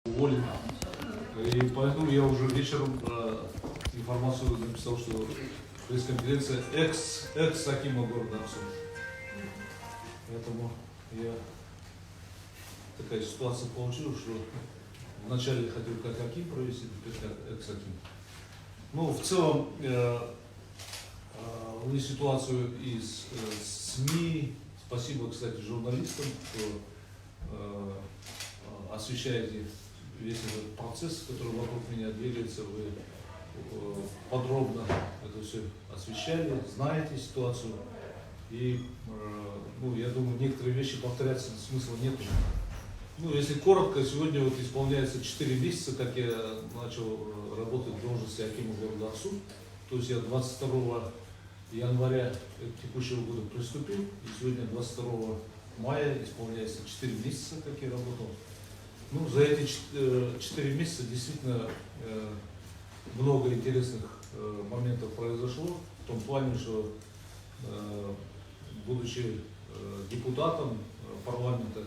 уволен. И поэтому я уже вечером информацию написал, что пресс-конференция экс-акима города Аксу. Поэтому такая ситуация получилась, что вначале хотел как аким провести, теперь как экс-аким. Ну, в целом, у ситуацию из СМИ. Спасибо, кстати, журналистам, что освещаете весь этот процесс, который вокруг меня двигается. Вы подробно это все освещали, знаете ситуацию. И, я думаю, некоторые вещи повторяться смысла нет. Если коротко, сегодня вот исполняется 4 месяца, как я начал работать в должности акима города Аксу. То есть я 22 января текущего года приступил, и сегодня 22 мая исполняется 4 месяца, как я работал. За эти 4 месяца действительно много интересных моментов произошло, в том плане, что будучи депутатом парламента,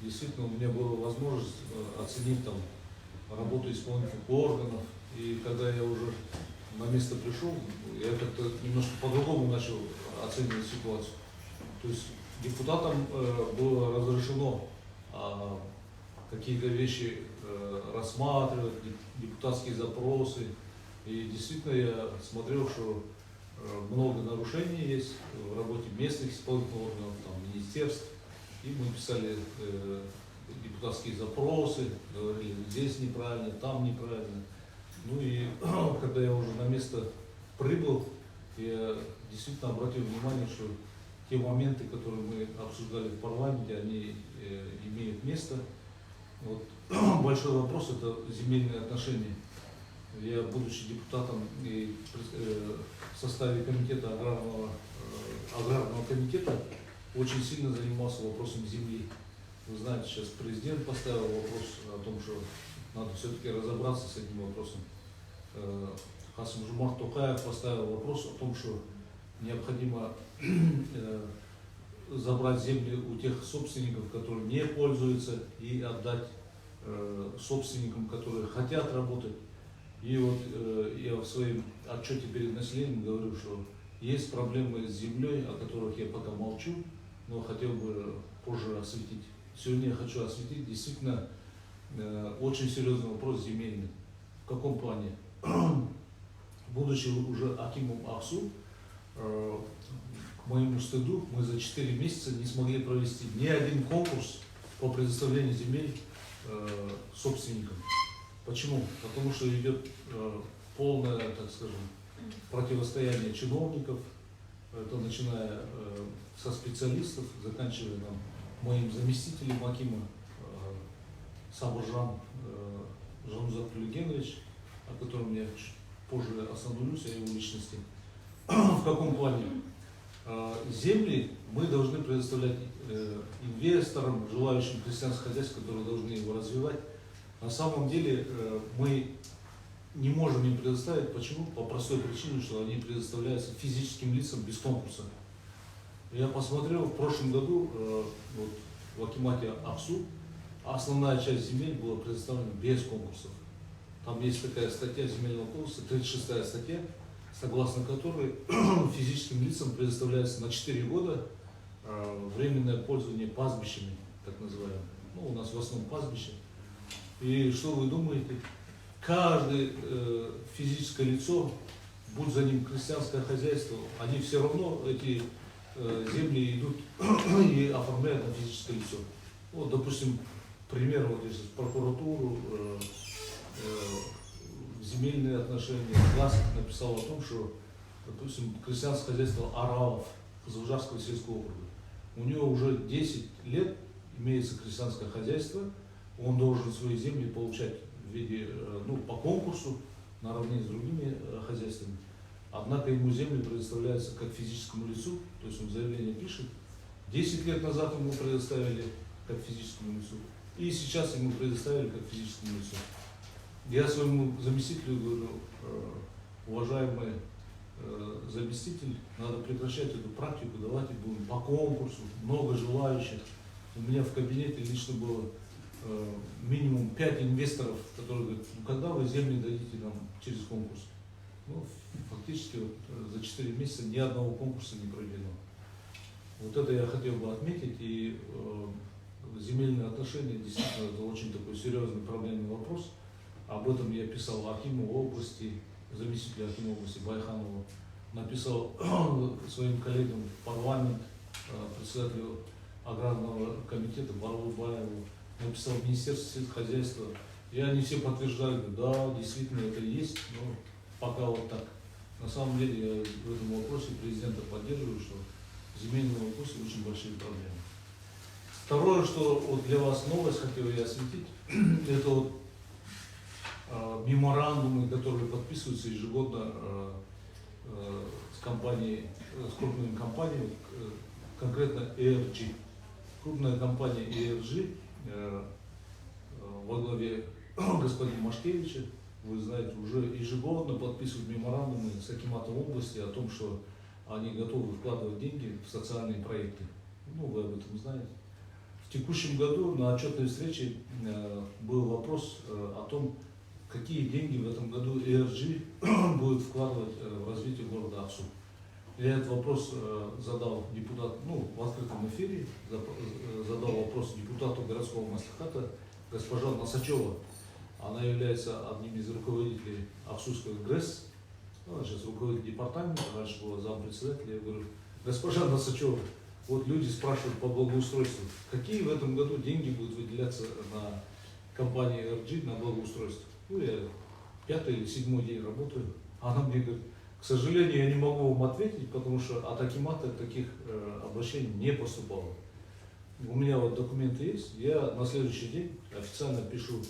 действительно у меня была возможность оценить там работу исполнительных органов, и когда я уже на место пришел, я как-то немножко по-другому начал оценивать ситуацию. То есть депутатам было разрешено какие-то вещи рассматривать, депутатские запросы. И действительно я смотрел, что много нарушений есть в работе местных исполнительных органов, министерств. И мы писали депутатские запросы, говорили, здесь неправильно, там неправильно. И когда я уже на место прибыл, я действительно обратил внимание, что те моменты, которые мы обсуждали в парламенте, они имеют место. Большой вопрос – это земельные отношения. Я, будучи депутатом и в составе комитета аграрного комитета, очень сильно занимался вопросом земли. Вы знаете, сейчас президент поставил вопрос о том, что надо все-таки разобраться с этим вопросом. Касым-Жомарт Токаев поставил вопрос о том, что необходимо забрать земли у тех собственников, которые не пользуются, и отдать собственникам, которые хотят работать. И я в своем отчете перед населением говорю, что есть проблемы с землей, о которых я пока молчу, но хотел бы позже осветить. Сегодня я хочу осветить действительно очень серьезный вопрос земельный. В каком плане? Будучи уже акимом Аксу, к моему стыду, мы за 4 месяца не смогли провести ни один конкурс по предоставлению земель собственникам. Почему? Потому что идет полное, так скажем, противостояние чиновников, это начиная со специалистов, заканчивая моим заместителем акима Сабуржан Жанузат Люгенович, о котором я чуть позже остановлюсь, о его личности. В каком плане? Земли мы должны предоставлять инвесторам, желающим крестьянских хозяйств, которые должны его развивать. На самом деле мы не можем им предоставить. Почему? По простой причине, что они предоставляются физическим лицам без конкурса. Я посмотрел, в прошлом году в акимате Аксу основная часть земель была предоставлена без конкурсов. Там есть такая статья земельного кодекса, 36-я статья, согласно которой физическим лицам предоставляется на 4 года временное пользование пастбищами, так называемыми. У нас в основном пастбище. И что вы думаете? Каждое физическое лицо, будь за ним крестьянское хозяйство, они все равно, эти земли идут и оформляют на физическое лицо. Допустим, пример, если в прокуратуру, земельные отношения, ГАС написал о том, что, допустим, крестьянское хозяйство Аралов Кызылжарского сельского округа, у него уже 10 лет имеется крестьянское хозяйство, он должен свои земли получать в виде, по конкурсу, наравне с другими хозяйствами. Однако ему земли предоставляются как физическому лицу, то есть он заявление пишет. 10 лет назад ему предоставили как физическому лицу, и сейчас ему предоставили как физическому лицу. Я своему заместителю говорю, уважаемый заместитель, надо прекращать эту практику, давайте будем по конкурсу, много желающих. У меня в кабинете лично было минимум 5 инвесторов, которые говорят, ну когда вы земли дадите нам через конкурс? Ну, фактически вот, за 4 месяца ни одного конкурса не проведено. Вот это я хотел бы отметить, и земельные отношения действительно это очень такой серьезный проблемный вопрос. Об этом я писал Акиму области, заместителю Акима области Байханову, написал своим коллегам в парламент, председателю аграрного комитета Барулбаеву, написал в Министерство сельскохозяйства. И они все подтверждали, да, действительно это есть, но пока вот так. На самом деле я в этом вопросе президента поддерживаю, что земельные вопросы очень большие проблемы. Второе, что вот для вас новость хотел я осветить, это вот меморандумы, которые подписываются ежегодно с компанией, с крупными компаниями, конкретно ERG. Крупная компания ERG во главе господина Машкевича, вы знаете, уже ежегодно подписывают меморандумы с Акиматом области о том, что они готовы вкладывать деньги в социальные проекты. Ну, вы об этом знаете. В текущем году на отчетной встрече был вопрос о том, какие деньги в этом году ERG будет вкладывать в развитие города Аксу. Я этот вопрос задал депутату, ну, в открытом эфире, задал вопрос депутату городского маслихата госпожа Носачева. Она является одним из руководителей Аксуской ГРЭС. Она сейчас руководитель департамента, раньше была зампредседателя. Я говорю, госпожа Носачева, вот люди спрашивают по благоустройству, какие в этом году деньги будут выделяться на компанию ERG на благоустройство. Ну, я 5-й или 7-й день работаю. Она мне говорит, к сожалению, я не могу вам ответить, потому что от Акимата таких обращений не поступало. У меня вот документы есть, я на следующий день официально пишу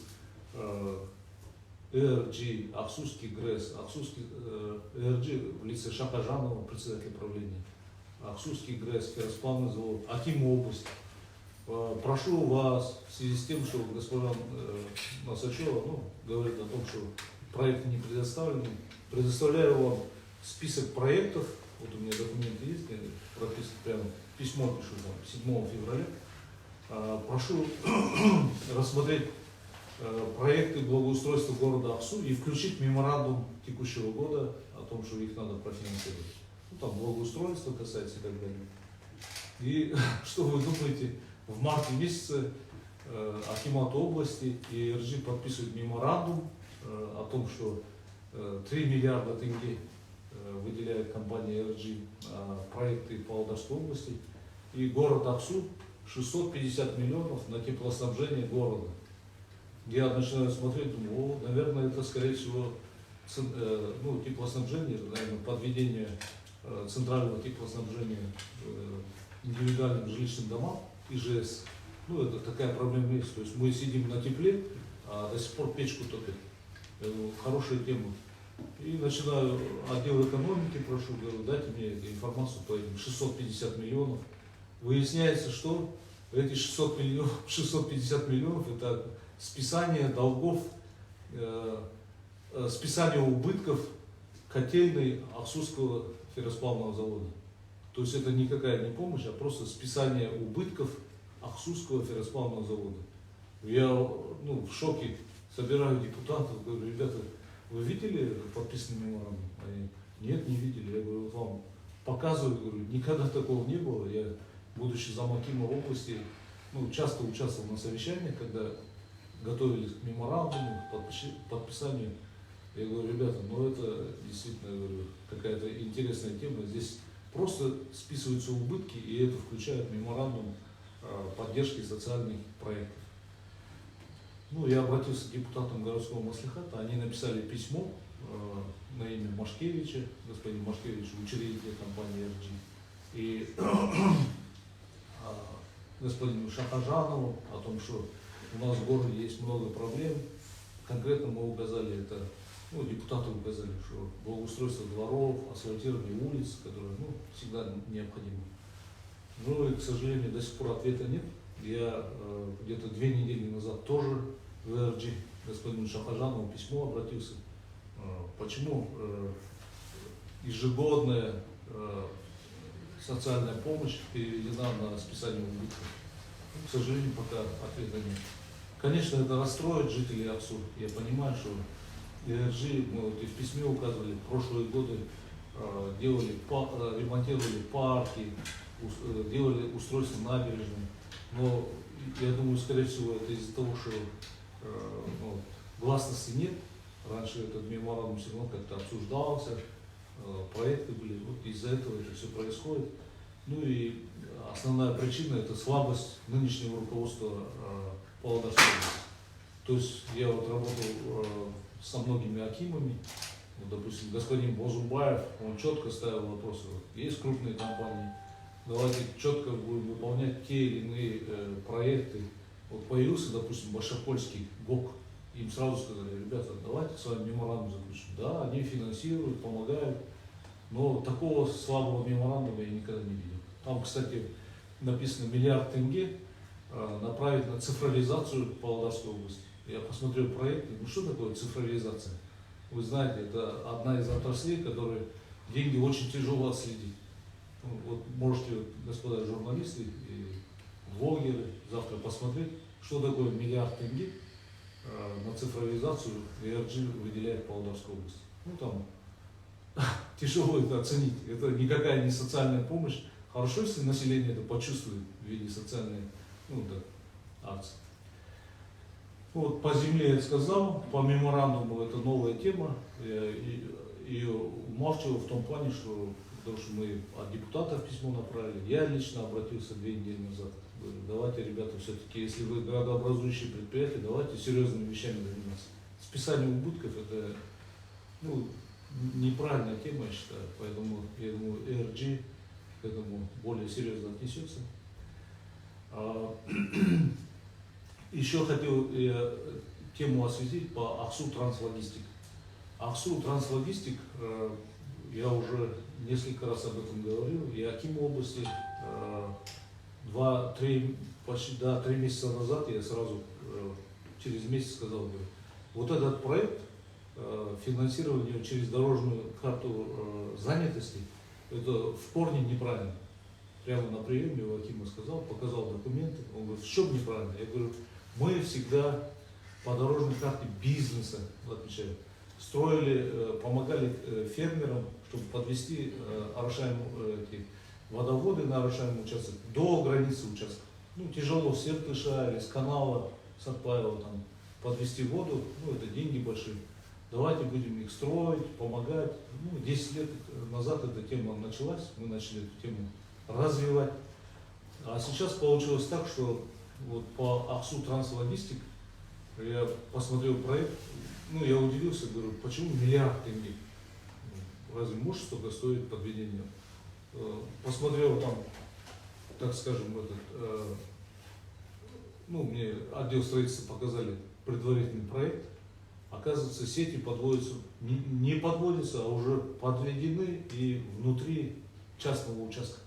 ERG, Аксуский ГРЭС, Аксуский ERG в лице Шахажанова, председателя правления, Аксуский ГРЭС, ферросплавный завод, Аким область. Прошу вас, в связи с тем, что госпожа Носачева говорит о том, что проекты не предоставлены, предоставляю вам список проектов, вот у меня документы есть, прописан прямо, письмо пишу там, 7 февраля, прошу рассмотреть проекты благоустройства города Аксу и включить меморандум текущего года о том, что их надо профинансировать. Ну, там благоустройство касается и так далее. И что вы думаете, в марте месяце Акимат области и ERG подписывают меморандум о том, что 3 миллиарда тенге выделяет компания ERG на проекты по Павлодарской области, и город Аксу 650 миллионов на теплоснабжение города. Я начинаю смотреть, думаю, наверное, это, скорее всего, теплоснабжение, наверное, подведение центрального теплоснабжения индивидуальным жилищным домам, ИЖС. Ну, это такая проблема есть. То есть мы сидим на тепле, а до сих пор печку топят. Хорошая тема. И начинаю отдел экономики, прошу, говорю, дайте мне информацию по этим 650 миллионов. Выясняется, что эти 650 миллионов это списание долгов, списание убытков котельной Аксусского ферросплавного завода. То есть это никакая не помощь, а просто списание убытков Аксусского ферросплавного завода. Я в шоке, собираю депутатов, говорю, ребята, вы видели подписанный меморандум? Они, нет, не видели. Я говорю, вот вам показываю, говорю, никогда такого не было. Я, будучи замакима области, часто участвовал на совещаниях, когда готовились к меморандуму, к подписанию. Я говорю, ребята, это действительно, говорю, какая-то интересная тема. Здесь просто списываются убытки, и это включает меморандум поддержки социальных проектов. Я обратился к депутатам городского маслихата, они написали письмо на имя Машкевича, господин Машкевич, учредителя компании ERG, и господину Шахажанову о том, что у нас в городе есть много проблем. Конкретно мы указали это, депутаты указали, что благоустройство дворов, асфальтирование улиц, которые всегда необходимо. И, к сожалению, до сих пор ответа нет. Я где-то 2 недели назад тоже в ERG господину Шахажанову письмо обратился. Почему ежегодная социальная помощь переведена на списание убытков? К сожалению, пока ответа нет. Конечно, это расстроит жителей Аксу. Я понимаю, что ЭРЖ, мы вот и в письме указывали, в прошлые годы делали, ремонтировали парки, делали устройство набережной. Но я думаю, скорее всего, это из-за того, что ну, гласности нет. Раньше этот меморандум все равно как-то обсуждался, проекты были. Вот из-за этого это все происходит. Ну и основная причина — это слабость нынешнего руководства Павлодарской области. То есть я вот работал со многими акимами, вот, допустим, господин Бозумбаев, он четко ставил вопросы. Вот, есть крупные компании, давайте четко будем выполнять те или иные проекты. Вот появился, допустим, Башапольский ГОК, им сразу сказали: ребята, давайте с вами меморандум заключим. Да, они финансируют, помогают, но такого слабого меморандума я никогда не видел. Там, кстати, написано $1 миллиард направить на цифровизацию Павлодарской области. Я посмотрел проекты, ну что такое цифровизация? Вы знаете, это одна из отраслей, которые деньги очень тяжело отследить. Вот можете, господа журналисты и блогеры, завтра посмотреть, что такое $1 миллиард на цифровизацию ЭРЖ выделяет Павлодарской области. Ну там тяжело это оценить. Это никакая не социальная помощь. Хорошо, если население это почувствует в виде социальной акции. Вот по земле я сказал, по меморандуму это новая тема. Я ее умалчивал в том плане, что потому что мы от депутатов письмо направили. Я лично обратился 2 недели назад. Говорю: давайте, ребята, все-таки, если вы градообразующие предприятия, давайте серьезными вещами заниматься. Списание убытков — это неправильная тема, я считаю. Поэтому я думаю, ЭРЖ к этому более серьезно отнесется. Еще хотел тему осветить по Аксу Транслогистик. Аксу Транслогистик, я уже несколько раз об этом говорил, и аким области 3 месяца назад я сразу через месяц сказал: вот этот проект финансирования через дорожную карту занятости, это в корне неправильно. Прямо на приеме у акима сказал, показал документы. Он говорит: что неправильно? Я говорю: мы всегда по дорожной карте бизнеса отвечаем. Строили, помогали фермерам, чтобы подвести водоводы на орошаемый участок до границы участка. Тяжело с Иртыша или с канала Сатпаева там подвести воду, это деньги большие. Давайте будем их строить, помогать. 10 лет назад эта тема началась, мы начали эту тему развивать. А сейчас получилось так, что вот по Аксу Транслогистик я посмотрел проект, я удивился, говорю: почему $1 миллиард? Разве может столько стоить подведение? Посмотрел там, так скажем, мне отдел строительства показали предварительный проект. Оказывается, сети подводятся, не подводятся, а уже подведены и внутри частного участка.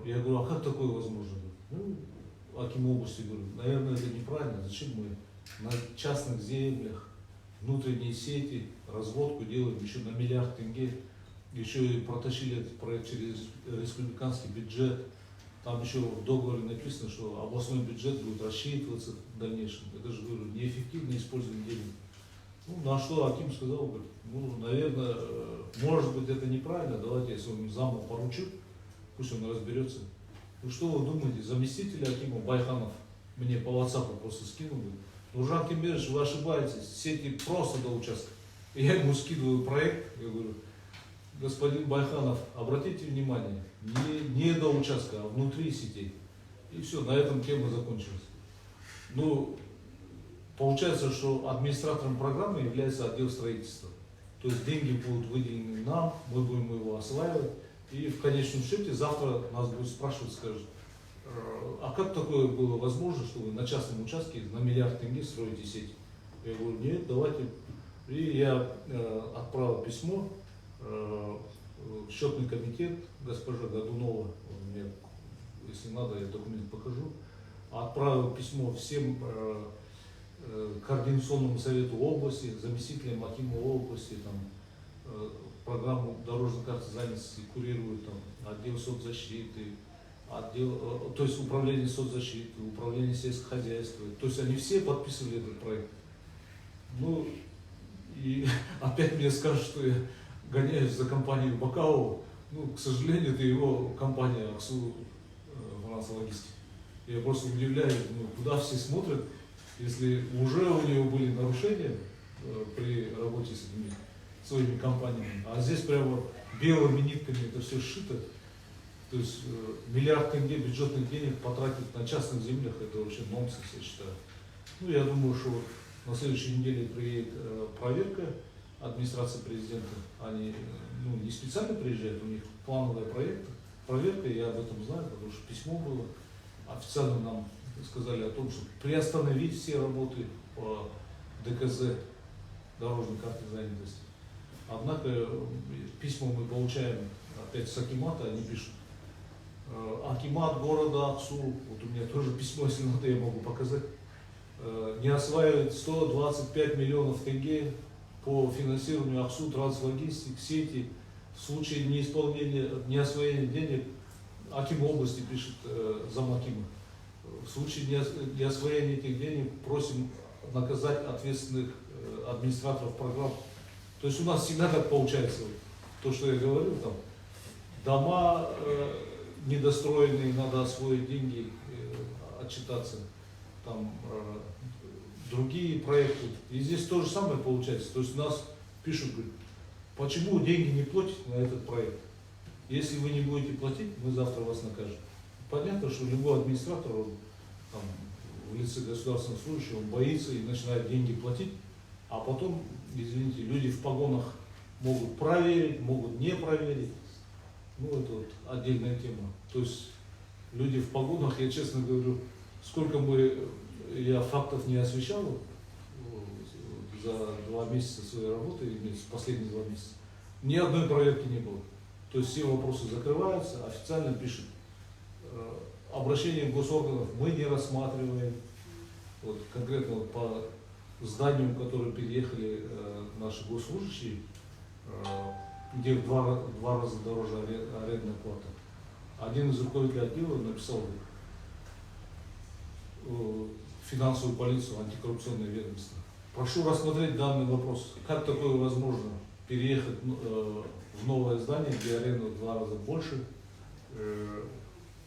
Я говорю: а как такое возможно? Аким области, говорю: наверное, это неправильно. Зачем мы на частных землях внутренние сети, разводку делаем еще на $1 миллиард, еще и протащили этот проект через республиканский бюджет. Там еще в договоре написано, что областной бюджет будет рассчитываться в дальнейшем. Это же, говорю, неэффективное использование денег. На что аким сказал: говорит: наверное, может быть, это неправильно, давайте я своему заму поручу, пусть он разберется. Что вы думаете, заместитель акима Байханов мне по WhatsApp просто скинул: Нуржан Кемерович, вы ошибаетесь, сети просто до участка. И я ему скидываю проект, я говорю: господин Байханов, обратите внимание, не до участка, а внутри сетей. И все, на этом тема закончилась. Получается, что администратором программы является отдел строительства. То есть деньги будут выделены нам, мы будем его осваивать. И в конечном счете завтра нас будут спрашивать, скажут: а как такое было возможно, что вы на частном участке на $1 миллиард строите сеть? Я говорю: нет, давайте. И я отправил письмо в счетный комитет, госпожа Годунова, мне, если надо, я документ покажу, отправил письмо всем координационному совету области, заместителям акима области, программу дорожной карты занятости курирует отдел соцзащиты, то есть управление соцзащиты, управление сельского хозяйства. То есть они все подписывали этот проект. Ну, и опять мне скажут, что я гоняюсь за компанией Бакалова. Ну, к сожалению, это его компания Аксу финансово-логистика. Я просто удивляюсь, ну, куда все смотрят, если уже у него были нарушения при работе с этими своими компаниями. А здесь прямо белыми нитками это все сшито. То есть миллиард тенге бюджетных денег потратить на частных землях, это вообще нонсенс, я считаю. Ну, я думаю, что вот на следующей неделе приедет проверка администрации президента. Они не специально приезжают, у них плановая проверка, я об этом знаю, потому что письмо было. Официально нам сказали о том, что приостановить все работы по ДКЗ, дорожной карте занятости. Однако письма мы получаем опять с Акимата, они пишут: Акимат города Аксу, вот у меня тоже письмо, если надо, я могу показать, не осваивает 125 миллионов тенге по финансированию Аксу транслогистик сети. В случае неосвоения денег, Аким области пишет замакима, в случае неосвоения этих денег просим наказать ответственных администраторов программ. То есть у нас всегда так получается, то, что я говорил, там дома недостроенные, надо освоить деньги, отчитаться, там другие проекты. И здесь то же самое получается. То есть нас пишут, говорят, почему деньги не платите на этот проект? Если вы не будете платить, мы завтра вас накажем. Понятно, что любой администратор, он, там, в лице государственного служащего, он боится и начинает деньги платить, а потом, извините, люди в погонах могут проверить, могут не проверить. Ну, это вот отдельная тема. То есть люди в погонах, я честно говорю, сколько я фактов не освещал за 2 месяца своей работы, или последние 2 месяца, ни одной проверки не было. То есть все вопросы закрываются, официально пишут: обращение госорганов мы не рассматриваем. Вот, конкретно вот по зданию, в которое переехали наши госслужащие, где в 2 раза дороже арендная плата. Один из руководителей отдела написал финансовую полицию, антикоррупционное ведомство: прошу рассмотреть данный вопрос. Как такое возможно? Переехать в новое здание, где аренда в 2 раза больше,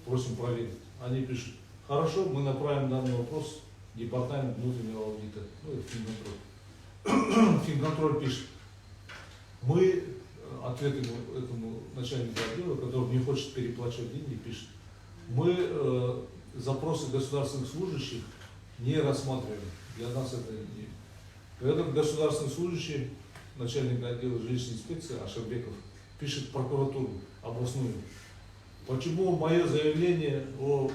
просим проверить. Они пишут: хорошо, мы направим данный вопрос в департамент внутреннего аудита. Ну, это Финконтроль. Финконтроль пишет: мы, ответ этому начальнику отдела, который не хочет переплачивать деньги, пишет: мы запросы государственных служащих не рассматриваем. Для нас это не... Этот государственный служащий, начальник отдела жилищной инспекции Ашарбеков, пишет в прокуратуру областную: почему мое заявление о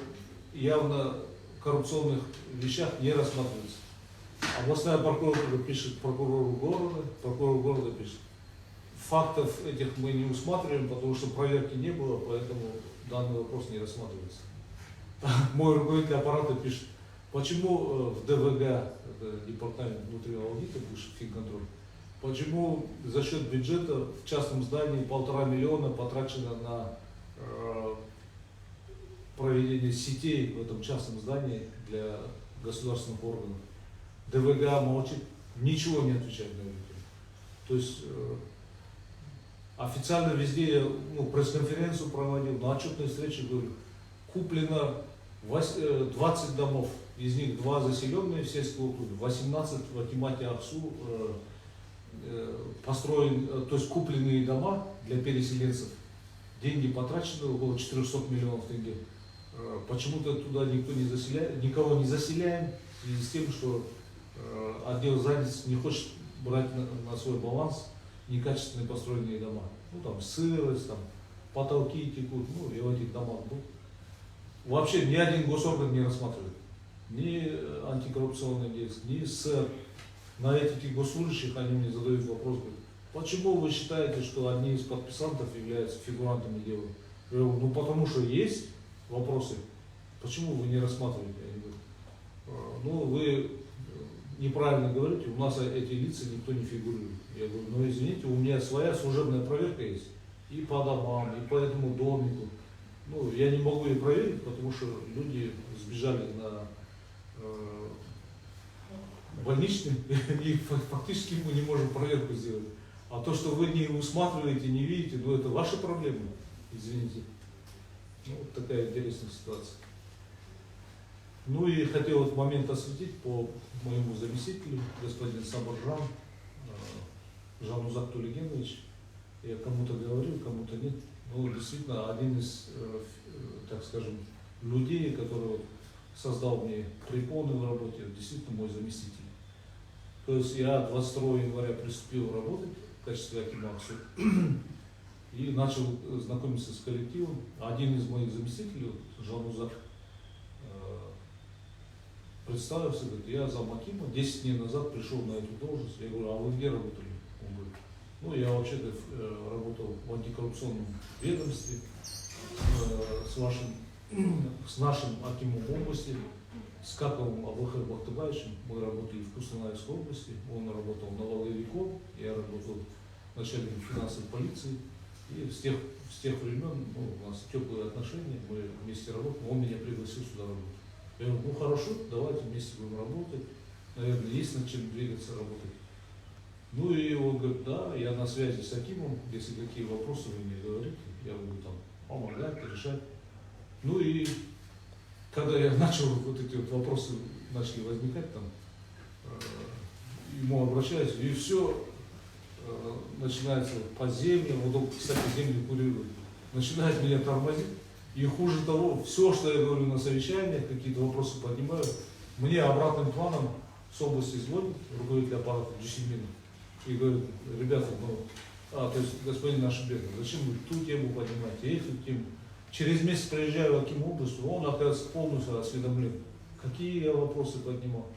явно коррупционных вещах не рассматривается? Областная прокуратура пишет прокурор города пишет: фактов этих мы не усматриваем, потому что проверки не было, поэтому данный вопрос не рассматривается. Мой руководитель аппарата пишет: почему в ДВГ, это департамент внутреннего аудита, пишет Финконтроль, почему за счет бюджета в частном здании 1,5 миллиона потрачено на проведение сетей в этом частном здании для государственных органов? ДВГ молчит, ничего не отвечает на это. То есть официально везде я пресс-конференцию проводил, на отчетной встрече говорю: куплено 20 домов, из них 2 заселенные в сельском округе, 18 в Акимате Аксу построен, то есть купленные дома для переселенцев, деньги потрачены около 400 миллионов тенге. Почему-то туда никого не заселяем, в связи с тем, что отдел занятости не хочет брать на свой баланс некачественные построенные дома. Ну, там сырость, там потолки текут, и в этих домах. Вообще ни один госорган не рассматривает. Ни антикоррупционный индекс, ни СЭР. На этих госслужащих они мне задают вопрос: говорят, почему вы считаете, что одни из подписантов являются фигурантами дела? Я говорю: потому что есть вопросы. Почему вы не рассматриваете? Я говорю: вы неправильно говорите, у нас эти лица никто не фигурирует. Я говорю: извините, у меня своя служебная проверка есть и по домам, и по этому домику. Ну, я не могу ее проверить, потому что люди сбежали на больничный, и фактически мы не можем проверку сделать. А то, что вы не усматриваете, не видите, ну это ваши проблемы, извините. Ну, вот такая интересная ситуация. Ну и хотел этот момент осветить по моему заместителю, господин Сабаржан, Жанузак Тулигенович. Я кому-то говорил, кому-то нет. Ну, действительно, один из, так скажем, людей, который создал мне препоны в работе, действительно мой заместитель. То есть я 22 января приступил работать в качестве акима и начал знакомиться с коллективом. Один из моих заместителей, Жанузак, представился, говорит, я зам акима, 10 дней назад пришел на эту должность. Я говорю, а вы где работали? Он говорит, ну я вообще-то работал в антикоррупционном ведомстве с нашим акимом области, с Каковым Абылхар Бактыбаевичем. Мы работали в Кустанайской области, он работал налоговиком, я работал начальником финансовой полиции. И с тех времен у нас теплые отношения, мы вместе работаем, он меня пригласил сюда работать. Я говорю, ну хорошо, давайте вместе будем работать, наверное, есть над чем двигаться, работать. Ну и он говорит, да, я на связи с акимом, если какие вопросы вы мне говорите, я буду там помогать, решать. Ну и когда я начал, вот эти вот вопросы начали возникать, там, ему обращаюсь, и все начинается по земле, вот он, кстати, землю курирует, начинает меня тормозить. И хуже того, все, что я говорю на совещаниях, какие-то вопросы поднимаю, мне обратным планом с области звонит руководитель аппарата Джисимина и говорит, ребята, ну, то есть господин Ашибек, зачем вы ту тему поднимаете, эту тему? Через месяц приезжаю в Аким область, он, оказывается, полностью осведомлен, какие я вопросы поднимал.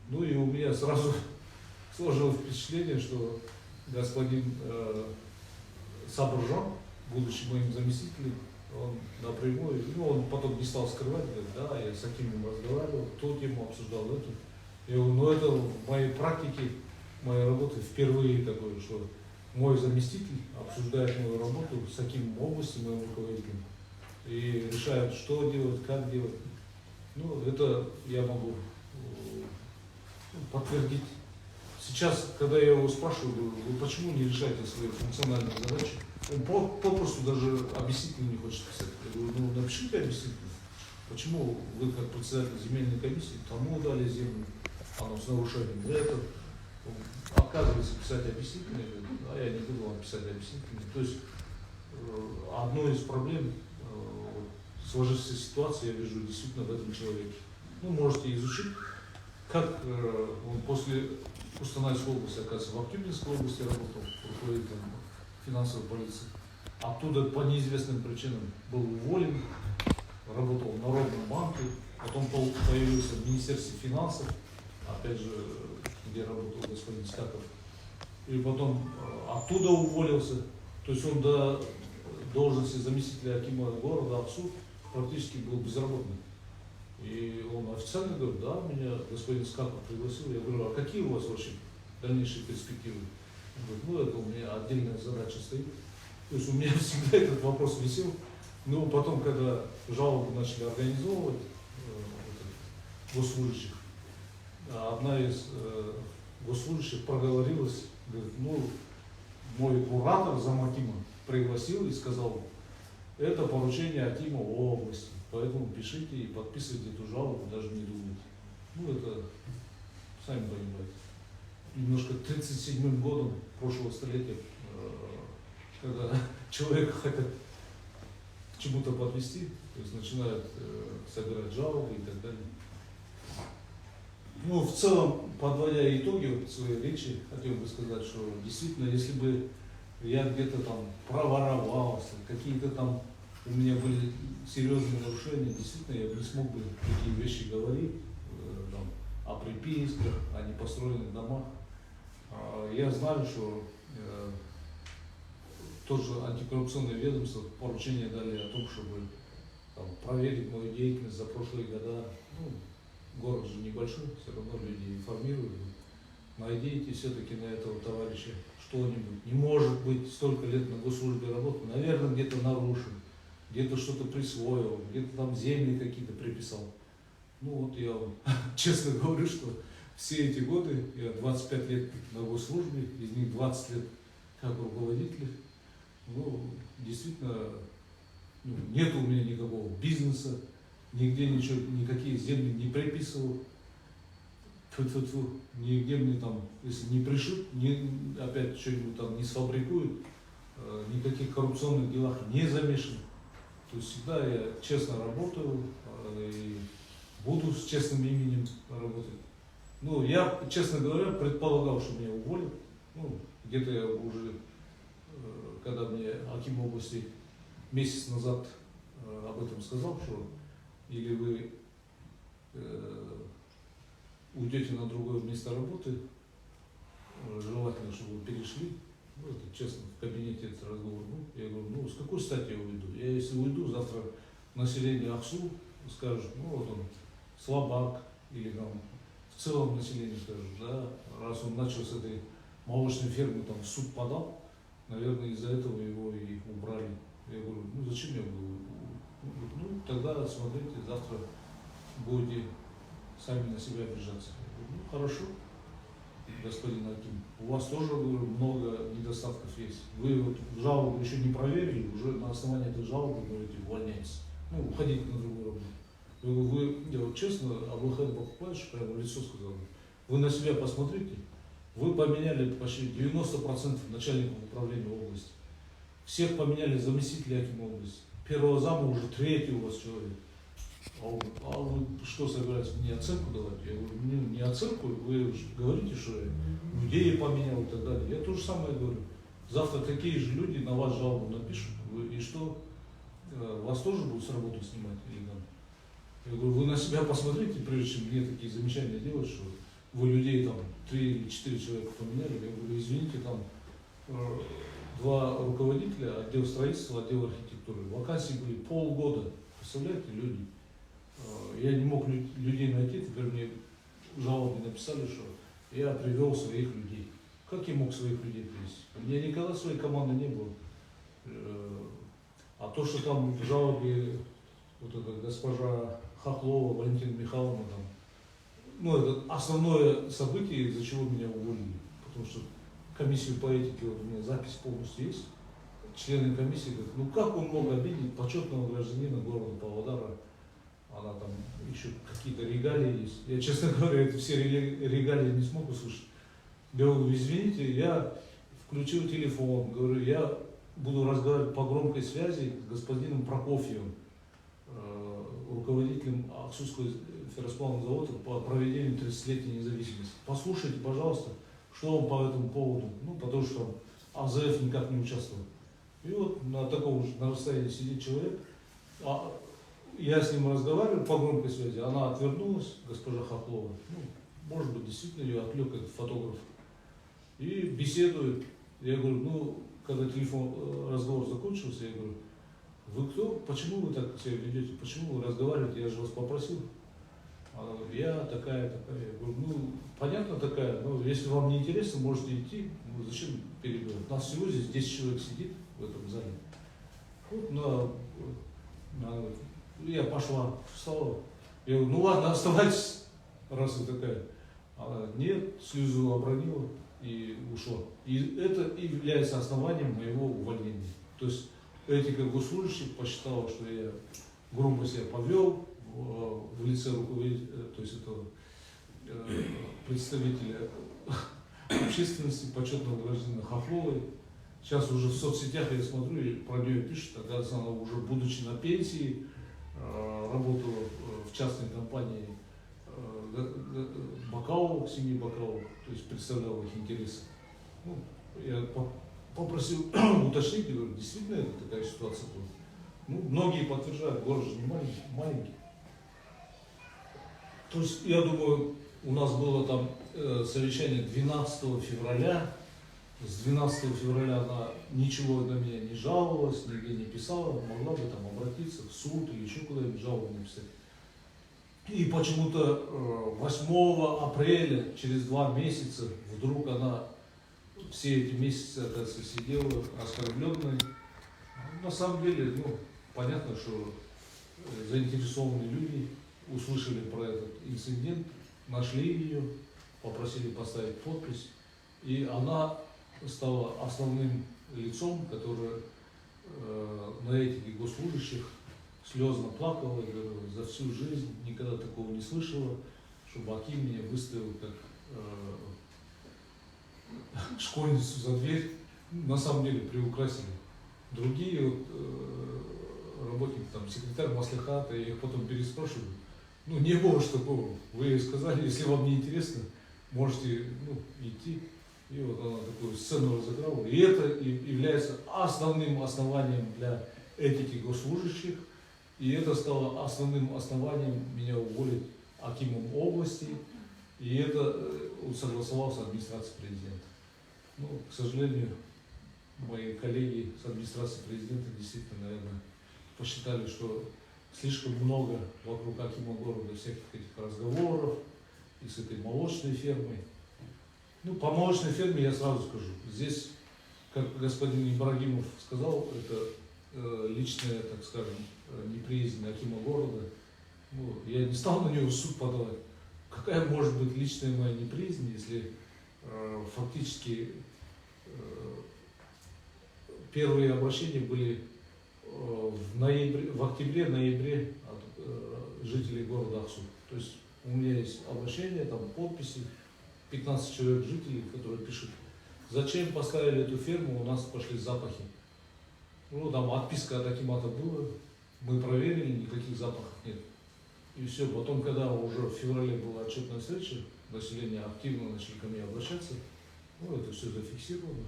Ну и у меня сразу сложилось впечатление, что господин Сабаржан, будучи моим заместителем, он напрямую, ну он потом не стал скрывать, говорит, да, я с Акимом разговаривал, ту тему обсуждал, эту. Я говорю, ну это в моей практике, моей работы впервые такое, что мой заместитель обсуждает мою работу с Акимом области, моим руководителем, и решает, что делать, как делать. Ну, это я могу подтвердить. Сейчас, когда я его спрашиваю, вы почему не решаете свои функциональные задачи, он попросту даже объяснительно не хочет писать. Я говорю, ну напишите объяснительно. Почему вы, как председатель земельной комиссии, тому дали землю, оно с нарушением, для этого отказывается писать объяснительно, а я не буду вам писать объяснительно. То есть одной из проблем сложившейся ситуации я вижу действительно в этом человеке. Ну, можете изучить, как он после Кустанайской области, оказывается, в Актюбинской области работал, руководителем финансовой полиции. Оттуда по неизвестным причинам был уволен, работал в Народном банке, потом появился в Министерстве финансов, опять же, где работал господин Скаков, и потом оттуда уволился. То есть он до должности заместителя акима города Аксу практически был безработным. И он официально говорит, да, меня господин Скаков пригласил. Я говорю, а какие у вас вообще дальнейшие перспективы? Он говорит, ну это у меня отдельная задача стоит. То есть у меня всегда этот вопрос висел. Но потом, когда жалобы начали организовывать госслужащих, одна из госслужащих проговорилась, говорит, ну мой куратор замакима пригласил и сказал, это поручение акима области. Поэтому пишите и подписывайте эту жалобу, даже не думайте. Ну, это, сами понимаете, немножко 37-м годом прошлого столетия, когда человека хотят к чему-то подвести, то есть начинают собирать жалобы и так далее. Ну, в целом, подводя итоги вот своей речи, хотел бы сказать, что действительно, если бы я где-то там проворовался, какие-то там у меня были серьезные нарушения, действительно, я бы не смог бы такие вещи говорить, там, о приписках, о непостроенных домах. Я знаю, что тоже антикоррупционное ведомство поручение дали о том, чтобы там, проверить мою деятельность за прошлые года. Ну, город же небольшой, все равно люди информируют. Найдите все-таки на этого товарища что-нибудь. Не может быть столько лет на госслужбе работы, наверное, где-то нарушен. где-то что-то присвоил, где-то там земли какие-то приписал. Ну вот я вам честно говорю, что все эти годы, я 25 лет на госслужбе, из них 20 лет как руководитель, ну, действительно, ну, нет у меня никакого бизнеса, нигде ничего, никакие земли не приписывал. Фу-фу-фу, нигде мне там, если не пришут, опять что-нибудь там не сфабрикуют, никаких коррупционных делах не замешан. То есть всегда я честно работаю и буду с честным именем работать. Ну, я, честно говоря, предполагал, что меня уволят. Ну, где-то я уже, когда мне аким области месяц назад об этом сказал, что или вы уйдете на другое место работы, желательно, чтобы вы перешли. Ну, это честно, в кабинете этот разговор. Ну, я говорю, ну, с какой стати я уйду? Я если уйду, завтра население Аксу скажет, ну, вот он слабак, или там в целом население скажет, да, раз он начал с этой молочной фермы, там в суд подал, наверное, из-за этого его и убрали. Я говорю, ну, зачем я буду? Ну, тогда, смотрите, завтра будете сами на себя обижаться. Я говорю, ну, хорошо. Господин Аким, у вас тоже, говорю, много недостатков есть. Вы вот жалобу еще не проверили, уже на основании этой жалобы говорите, увольняйтесь. Ну, уходите на другую работу. Я вот честно, Абылхан Бакупаевич прямо в лицо сказал, вы на себя посмотрите, вы поменяли почти 90% начальников управления области. Всех поменяли заместителей Акима области. Первого зама уже третий у вас человек. А вы что собираетесь мне оценку давать? Я говорю, не оценку, вы говорите, что я людей поменял и так далее. Я то же самое говорю. Завтра такие же люди на вас жалобу напишут. И что? Вас тоже будут с работы снимать или там? Я говорю, вы на себя посмотрите, прежде чем мне такие замечания делать, что вы людей там 3 или 4 человека поменяли. Я говорю, извините, там 2 руководителя, отдел строительства, отдел архитектуры. Вакансии были полгода. Представляете, люди? Я не мог людей найти, теперь мне жалобы написали, что я привел своих людей. Как я мог своих людей привести? У меня никогда своей команды не было. А то, что там в жалобе вот эта госпожа Хохлова, Валентина Михайловна, там, ну, это основное событие, из-за чего меня уволили. Потому что комиссию по этике, вот у меня запись полностью есть. Члены комиссии говорят, ну как он мог обидеть почетного гражданина города Павлодара? Она там еще какие-то регалии есть. Я, честно говоря, это все регалии не смог услышать. Я говорю, извините, я включил телефон, говорю, я буду разговаривать по громкой связи с господином Прокофьевым, руководителем Аксусского ферросплавного завода по проведению 30-летней независимости. Послушайте, пожалуйста, что вам по этому поводу, ну, потому что АЗФ никак не участвовал. И вот на таком же на расстоянии сидит человек, я с ним разговариваю по громкой связи, она отвернулась, госпожа Хохлова, ну, может быть, действительно ее отвлек этот фотограф, и беседует. Я говорю, ну, когда разговор закончился, я говорю, вы кто, почему вы так себя ведете, почему вы разговариваете, я же вас попросил. Она говорит, я такая. Я говорю, ну, понятно такая, но если вам не интересно, можете идти, ну, зачем перебивать? Нас всего здесь 10 человек сидит в этом зале. Вот я пошла, встала. Я говорю, ну ладно, оставайтесь, раз вы такая. Она нет, слезу обронила и ушла. И это и является основанием моего увольнения. То есть этика госслужащих посчитала, что я грубо себя повел в лице руководителя, то есть этого представителя общественности, почетного гражданина Хохловой. Сейчас уже в соцсетях я смотрю, и про нее пишут, оказывается, она уже будучи на пенсии, работала в частной компании Бакаловых, семьи Бакаловых, то есть представляла их интересы. Ну, я попросил уточнить, говорю, действительно это такая ситуация была. Ну, многие подтверждают, город же не маленький. То есть, я думаю, у нас было там совещание 12 февраля. С 12 февраля она ничего на меня не жаловалась, нигде не писала, могла бы там обратиться в суд или еще куда-нибудь жалобу написать. И почему-то 8 апреля, через 2 месяца, вдруг она все эти месяцы, оказывается, сидела оскорбленной. На самом деле, ну, понятно, что заинтересованные люди услышали про этот инцидент, нашли ее, попросили поставить подпись, и она стала основным лицом, которое на этике госслужащих слезно плакала, говорила, за всю жизнь никогда такого не слышала, чтобы Аким меня выставил как школьницу за дверь. На самом деле приукрасили. Другие работники, там, секретарь маслихата, я их потом переспрашиваю, ну, не было ж такого. Вы сказали, если вам не интересно, можете идти. И вот она такую сцену разыграла. И это является основным основанием для этики госслужащих. И это стало основным основанием меня уволить акимом области. И это согласовал с администрацией президента. Ну, к сожалению, мои коллеги с администрации президента действительно, наверное, посчитали, что слишком много вокруг акима города всяких этих разговоров и с этой молочной фермой. Ну, по молочной ферме я сразу скажу. Здесь, как господин Ибрагимов сказал, это личная, так скажем, неприязнь акима города. Ну, я не стал на него в суд подавать. Какая может быть личная моя неприязнь, если фактически первые обращения были в октябре-ноябре от жителей города Аксу. То есть у меня есть обращение, там подписи, 15 человек жителей, которые пишут, зачем поставили эту ферму, у нас пошли запахи. Ну, там отписка от акимата была, мы проверили, никаких запахов нет. И все, потом, когда уже в феврале была отчетная встреча, население активно начали ко мне обращаться, ну, это все зафиксировано.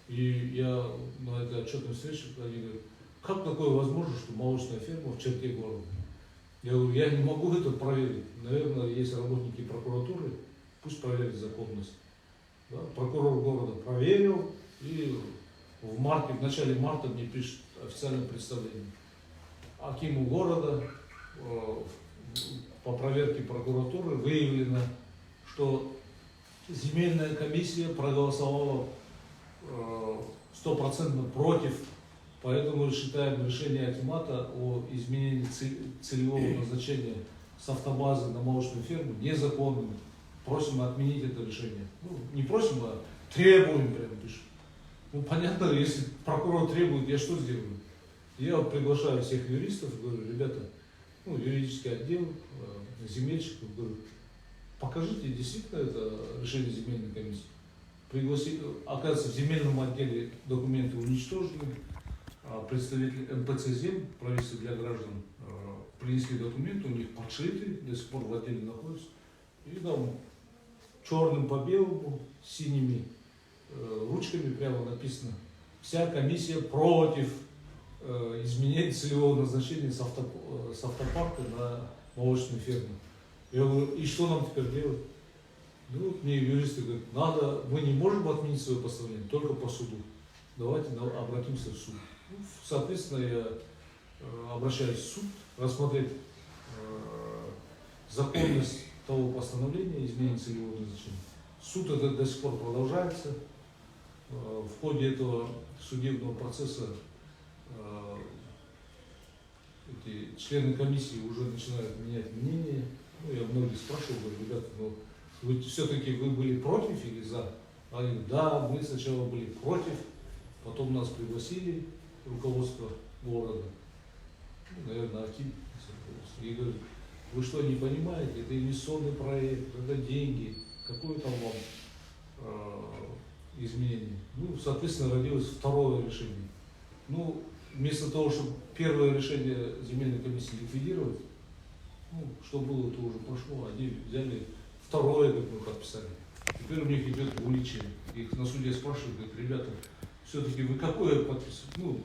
И я на этой отчетной встрече, они говорят, как такое возможно, что молочная ферма в черте города? Я говорю, я не могу это проверить. Наверное, есть работники прокуратуры, пусть проверят законность. Да? Прокурор города проверил, и в начале марта мне пишет официальное представление. Акиму города по проверке прокуратуры выявлено, что земельная комиссия проголосовала 100% против, поэтому считаем решение акимата о изменении целевого назначения с автобазы на молочную ферму незаконным. Просим отменить это решение. Ну, не просим, а требуем, прямо пишем. Ну, понятно, если прокурор требует, я что сделаю? Я вот приглашаю всех юристов, говорю, ребята, юридический отдел, земельщиков, говорю, покажите действительно это решение земельной комиссии. Оказывается, в земельном отделе документы уничтожены, представители МПЦ-Зем, правительства для граждан, принесли документы, у них подшиты, до сих пор в отделе находятся, и там черным по белому, синими ручками прямо написано, вся комиссия против изменения целевого назначения с автопарка на молочную ферму. Я говорю, и что нам теперь делать? Ну, вот мне юристы говорят, мы не можем отменить свое постановление, только по суду. Давайте обратимся в суд. Ну, соответственно, я обращаюсь в суд, рассмотреть законность того постановления, изменения целевого назначения. Суд это до сих пор продолжается. В ходе этого судебного процесса эти члены комиссии уже начинают менять мнение. Ну, я многих спрашивал, говорю, ребята, вы все-таки вы были против или за? Они говорят, да, мы сначала были против, потом нас пригласили, руководство города, наверное, аким, и говорят, вы что, не понимаете, это инвестиционный проект, это деньги, какое там вам изменение? Ну, соответственно, родилось второе решение. Ну, вместо того, чтобы первое решение земельной комиссии ликвидировать, что было, то уже прошло, они взяли второе, как мы подписали. Теперь у них идет увеличение. Их на суде спрашивают, говорят, ребята, все-таки вы какое подписываете?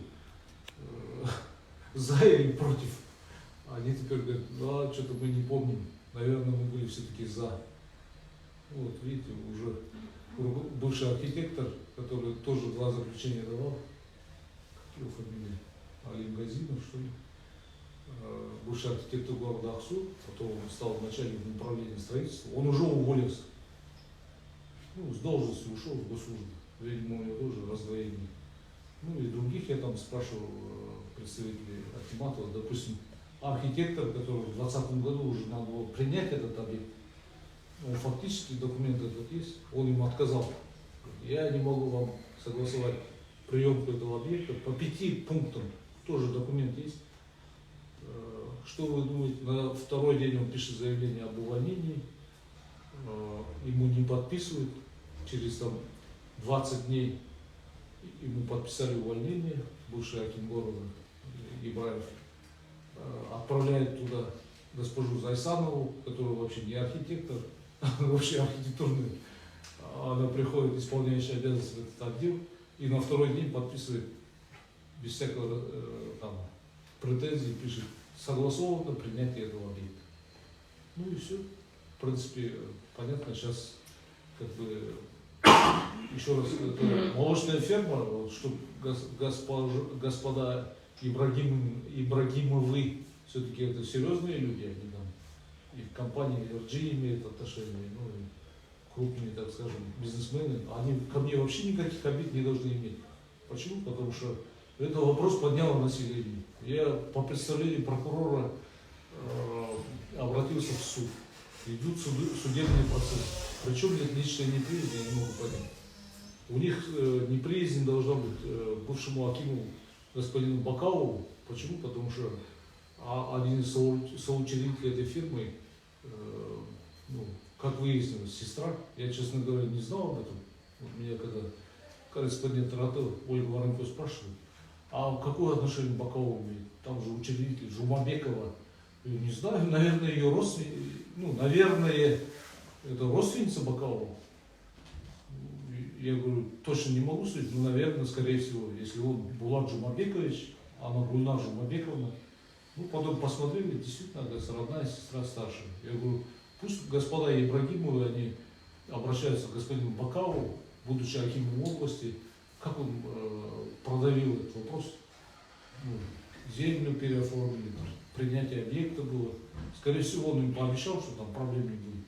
За или против? Они теперь говорят, да, что-то мы не помним. Наверное, мы были все-таки за. Вот, видите, уже бывший архитектор, который тоже 2 заключения давал, как его фамилия, Алим Газинов, что ли, бывший архитектор города Аксу, потом он стал начальником управления строительства, он уже уволился. С должности ушел в госслужбу. Видимо, у него тоже раздвоение. ну и других я там спрашивал представителей Акиматова, допустим, архитектор, который в 2020 году уже надо было принять этот объект, ну, фактически документ этот есть, он ему отказал. Я не могу вам согласовать приемку этого объекта по 5 пунктам, тоже документ есть. Что вы думаете, на второй день он пишет заявление об увольнении, ему не подписывают, через там 20 дней ему подписали увольнение, бывший аким города Ибраев, отправляет туда госпожу Зайсанову, которая вообще не архитектор, вообще архитектурный. Она приходит, исполняющая обязанности в этот отдел, и на второй день подписывает без всякого там претензий, пишет согласовано принятие этого объекта. Ну и все. В принципе, понятно, сейчас как бы еще раз, это молочная ферма, вот, чтобы господа Ибрагимовы, все-таки это серьезные люди, они там, и в компании LG имеют отношения, ну и крупные, так скажем, бизнесмены, они ко мне вообще никаких обид не должны иметь. Почему? Потому что это вопрос подняло население. Я по представлению прокурора обратился в суд. Идут судебные процессы. Причем нет личной неприязни, я не могу понять. У них неприязнь должна быть бывшему акиму господину Бакалову. Почему? Потому что один из соучредителей этой фирмы, ну, как выяснилось, сестра, я, честно говоря, не знал об этом. Вот меня когда корреспондент РАТО Ольга Воронко спрашивает, а какое отношение Бакалова имеет? Там же учредитель Жумабекова. Я не знаю, наверное, ее родственница, ну, наверное, это родственница Бакалова. Я говорю, точно не могу судить, но, наверное, скорее всего, если он Булат Жумабекович, она Гульнар Жумабековна, ну, потом посмотрели, действительно, родная сестра старшая. Я говорю, пусть господа Ибрагимовы, они обращаются к господину Бакалову, будучи акимом области, как он продавил этот вопрос. Ну, землю переоформили, принятие объекта было. Скорее всего, он им пообещал, что там проблем не будет.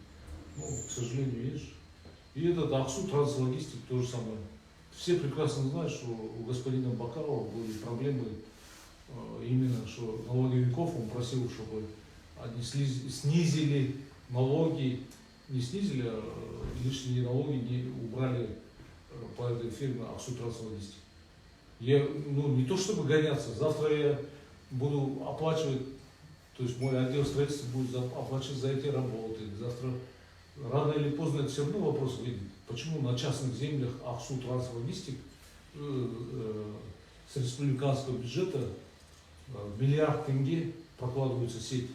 Ну, к сожалению, видишь. И этот Аксу Транслогистик то же самое. Все прекрасно знают, что у господина Бакалова были проблемы именно, что налоговиков он просил, чтобы они снизили налоги, не снизили, а лишние налоги не убрали по этой фирме Аксу Транслогистик. Я, ну, не то чтобы гоняться, завтра я буду оплачивать, то есть мой отдел строительства будет оплачивать за эти работы. Завтра рано или поздно это все равно вопрос выйдет. Почему на частных землях Аксу Транслогистик с республиканского бюджета $1 миллиард тенге прокладываются сети?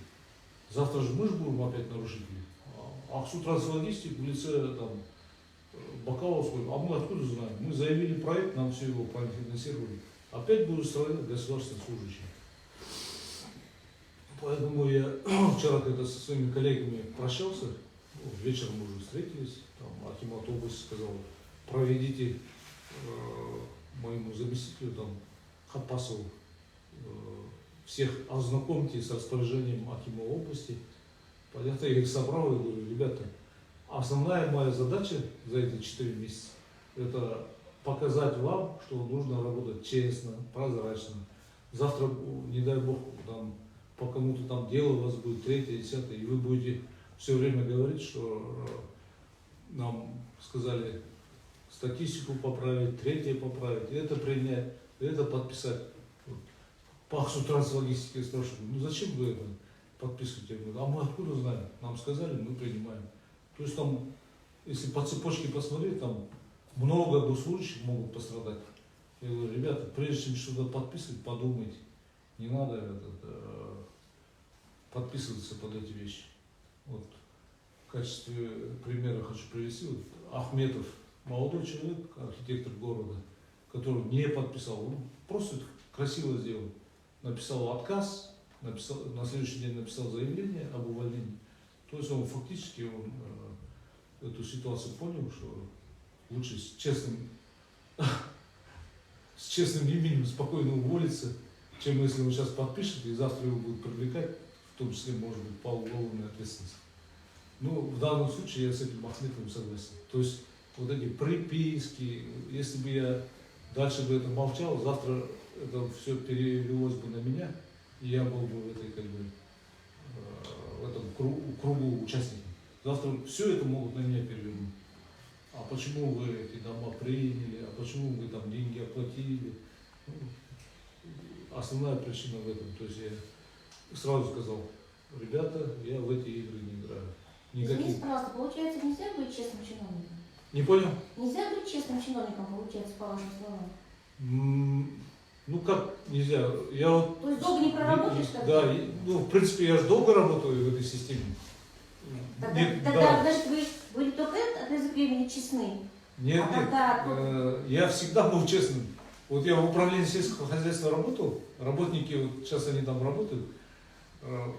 Завтра же мы же будем опять нарушители. Аксу Транслогистик в лице там Бакаловского, а мы откуда знаем? Мы заявили проект, нам все его профинансировали. Опять будут страдать государственные служащие. Поэтому я вчера, когда со своими коллегами прощался, ну, вечером мы уже встретились, там акимат области сказал, проведите моему заместителю, там, Хапасову, всех ознакомьте с распоряжением акима области. Понятно, я их собрал и говорю, ребята, основная моя задача за эти 4 месяца – это показать вам, что нужно работать честно, прозрачно. Завтра, не дай бог, там, по кому-то там дело у вас будет 3-е, 10-е, и вы будете все время говорить, что нам сказали статистику поправить, 3-е поправить, это принять, это подписать. Вот. По Аксу Транслогистике я спрашиваю, ну зачем вы это подписываете? Я говорю, а мы откуда знаем? Нам сказали, мы принимаем. То есть там, если по цепочке посмотреть, там много госслужащих могут пострадать. Я говорю, ребята, прежде чем что-то подписывать, подумайте. Не надо подписываться под эти вещи. Вот. В качестве примера хочу привести вот, Ахметов, молодой человек, архитектор города, который не подписал, он просто красиво сделал. Написал отказ, на следующий день написал заявление об увольнении. То есть он фактически эту ситуацию понял, что лучше с честным именем спокойно уволиться, чем если он сейчас подпишет и завтра его будут привлекать, в том числе, может быть, по уголовной ответственности. Ну, в данном случае я с этим Ахметовым согласен. То есть вот эти приписки, если бы я дальше бы это молчал, завтра это все перелилось бы на меня, и я был бы в этой, как бы, в этом кругу участников. Завтра все это могут на меня перевернуть. А почему вы эти дома приняли, а почему вы там деньги оплатили? Ну, основная причина в этом. То есть я сразу сказал, ребята, я в эти игры не играю. Извините, пожалуйста, получается, нельзя быть честным чиновником? Не понял? Нельзя быть честным чиновником, получается, по вашим словам? Ну как нельзя? Я вот, то есть долго не проработаешь? Да, ну в принципе я же долго работаю в этой системе. Тогда значит, вы были только отрезок времени честны? Нет, я всегда был честным. Вот я в управлении сельского хозяйства работал, работники, вот сейчас они там работают,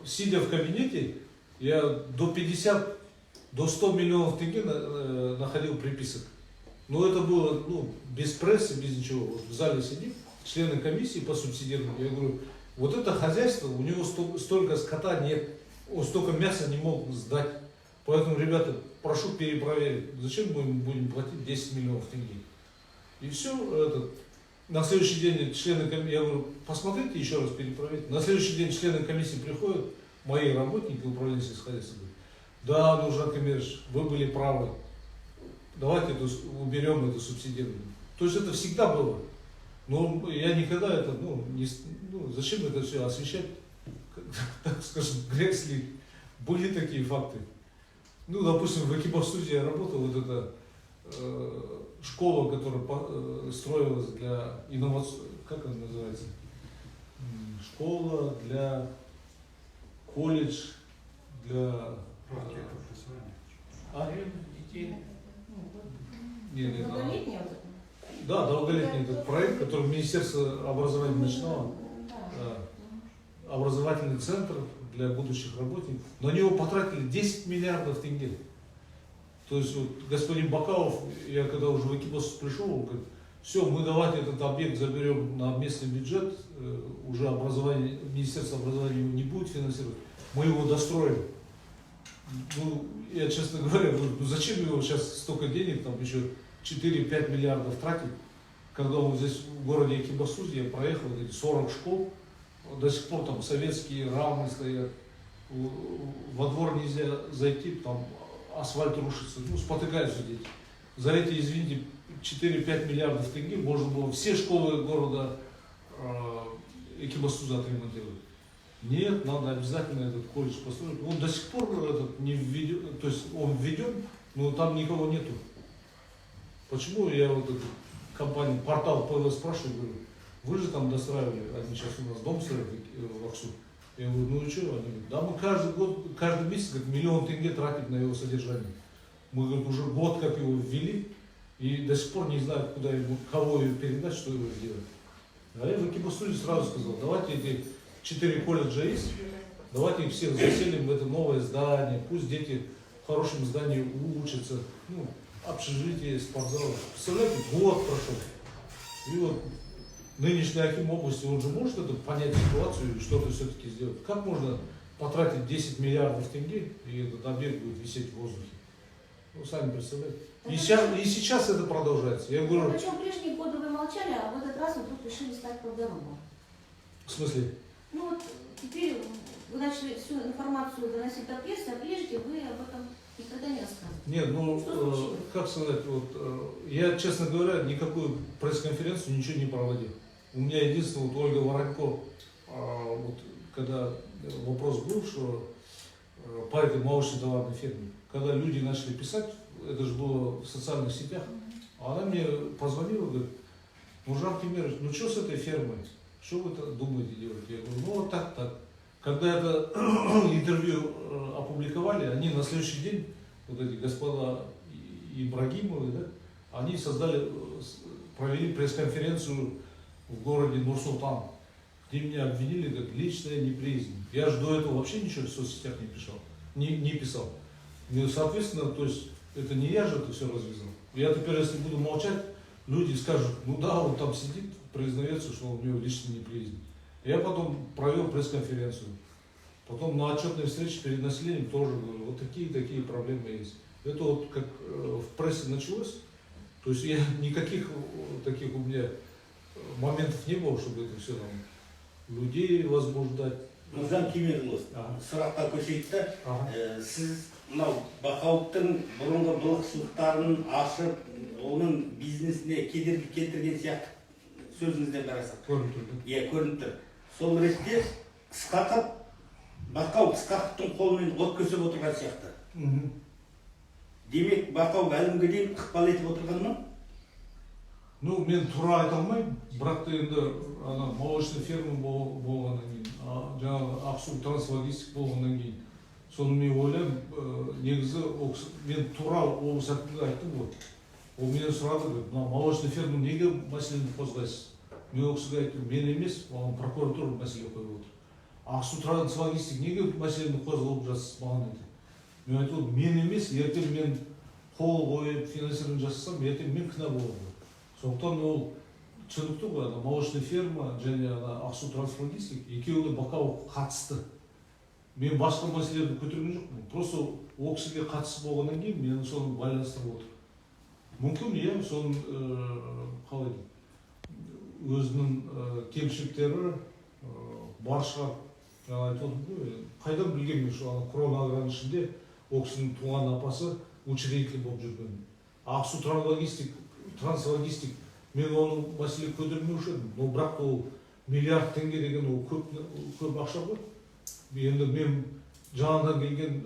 сидя в кабинете, я до 50, до 100 миллионов тенге находил приписок. Но это было без прессы, без ничего. Вот в зале сидим, члены комиссии по субсидированию. Я говорю, вот это хозяйство, у него столько скота нет, он столько мяса не мог сдать. Поэтому, ребята, прошу перепроверить, зачем мы будем платить 10 миллионов тенге. И все, на следующий день члены комиссии, я говорю, посмотрите еще раз, перепроверьте. На следующий день члены комиссии приходят, мои работники управления сельскохозяйства говорят, да, Нуржан Камирович, вы были правы, давайте уберем это субсидирование. То есть это всегда было. Но я никогда это, зачем это все освещать, так скажем, грязь ли. Были такие факты. Допустим, в Экибастузе я работал, вот эта школа, которая строилась для инноваций, как она называется? Школа для колледж, для... Долголетний вот это? Да, долголетний этот проект, который Министерство образования начинало. Образовательный центр для будущих работников. На него потратили 10 миллиардов тенге. То есть вот господин Бакалов, я когда уже в Экибастуз пришел, он говорит, все, мы давайте этот объект заберем на местный бюджет, уже Министерство образования его не будет финансировать, мы его достроим. Я, честно говоря, говорю, зачем его сейчас столько денег, там еще 4-5 миллиардов тратить, когда он здесь в городе Экибастуз, я проехал, эти 40 школ, до сих пор там советские рамы стоят, во двор нельзя зайти, там асфальт рушится, спотыкаются дети. За эти, извините, 4-5 миллиардов тенге можно было все школы города Экибастуза отремонтировать. Нет, надо обязательно этот колледж построить. Он до сих пор не введен, то есть он введен, но там никого нету. Почему я вот эту компанию, портал ПЛ спрашиваю, говорю, вы же там достраивали, они сейчас у нас дом строят в Аксу. Я говорю, ну и что? Они говорят, да мы каждый месяц как миллион тенге тратим на его содержание. Мы, говорит, уже год как его ввели, и до сих пор не знают, куда ему, кого ее передать, что его делать. А я в Экибастузе сразу сказал, давайте эти 4 колледжа есть, давайте их всех заселим в это новое здание, пусть дети в хорошем здании учатся, общежитие, спортзал. Представляете, год прошел. И вот нынешний аким области, он же может это понять ситуацию и что-то все-таки сделать. Как можно потратить 10 миллиардов тенге, и этот объект будет висеть в воздухе? Сами представляете. И сейчас это продолжается. Я говорю, причем прежние годы вы молчали, а в этот раз вы вдруг решили стать плодородом. В смысле? Теперь вы начали всю информацию доносить до прессы, а прежде вы об этом никогда не рассказывали. Нет, как сказать, я, честно говоря, никакую пресс-конференцию ничего не проводил. У меня единственное, Ольга Воронько, когда вопрос был, что по этой молочно-товарной ферме, когда люди начали писать, это же было в социальных сетях, она мне позвонила, говорит, Нуржан Камирович, что с этой фермой? Что вы думаете делать? Я говорю, вот так. Когда это интервью опубликовали, они на следующий день, вот эти господа Ибрагимовы, они провели пресс-конференцию в городе Нур-Султан, где меня обвинили как личная неприязнь. Я же до этого вообще ничего в соцсетях не писал. И, соответственно, то есть это не я же это все развязал. Я теперь, если буду молчать, люди скажут, он там сидит, признается, что у него личная неприязнь. Я потом провел пресс-конференцию. Потом на отчетной встрече перед населением тоже говорю, вот такие проблемы есть. Это вот как в прессе началось, то есть я никаких таких у меня моментов не было, чтобы это все там людей возбуждать. Нұржан Кемелұлы, сұраққа көшейік та, сіз мынау Бақауовтың бұрынғы былықшылықтарын ашып, оның бизнесіне кедергі келтірген сияқты сөзіңізден қарасақ. Көрініп тұр. Иә, көрініп тұр. Сол ретте Ысқақов, Бақауов Ысқақовтың қолымен от көсіп отырған сияқты. Демек, Бақауов әлімге дейін ықпал етіп отырған ма? Ну, мен тура айта алмаймын, бірақ та енді ана молочный ферма болғаннан кейін, жаңағы Ақсу транслогистик болғаннан кейін, соны мен ойлаймын, негізі мен тура облыс әкімге айттым ғой. Ол менен сұрады, мына молочный ферма неге мәселені қозғайсыз? Мен ол кісіге айттым, мен емес, маған прокуратура мәселе қойып отыр. Ақсу транслогистик неге мәселені қозғалып жатсыз маған деді. Мен айтып, мен емес, ертең мен қол қойып финансирование жасасам, ертең мен кінә боламын. Сондықтан ол түсінікті ғой, молочный ферма және Ақсу транслогистик екеуіне Бақауов қатысты. Мен басқа мәселелерді көтерген жоқпын. Просто ол кісіге қатысы болғаннан кейін мені соны байланыстырып отыр. Мүмкін, иә, соның қалай өзінің кемшіліктері бар шығар. Жаңа айтып отырмын ғой, қайдан білген мен şu Кронаграның ішінде ол кісінің туған апасы учредитель болып жүрген. Ақсу транслогистик, мен оның мәселе көтермеуші едім. Но бірақ ол миллиард теңге деген ол көп ақша ғой. Енді мен жаңадан келген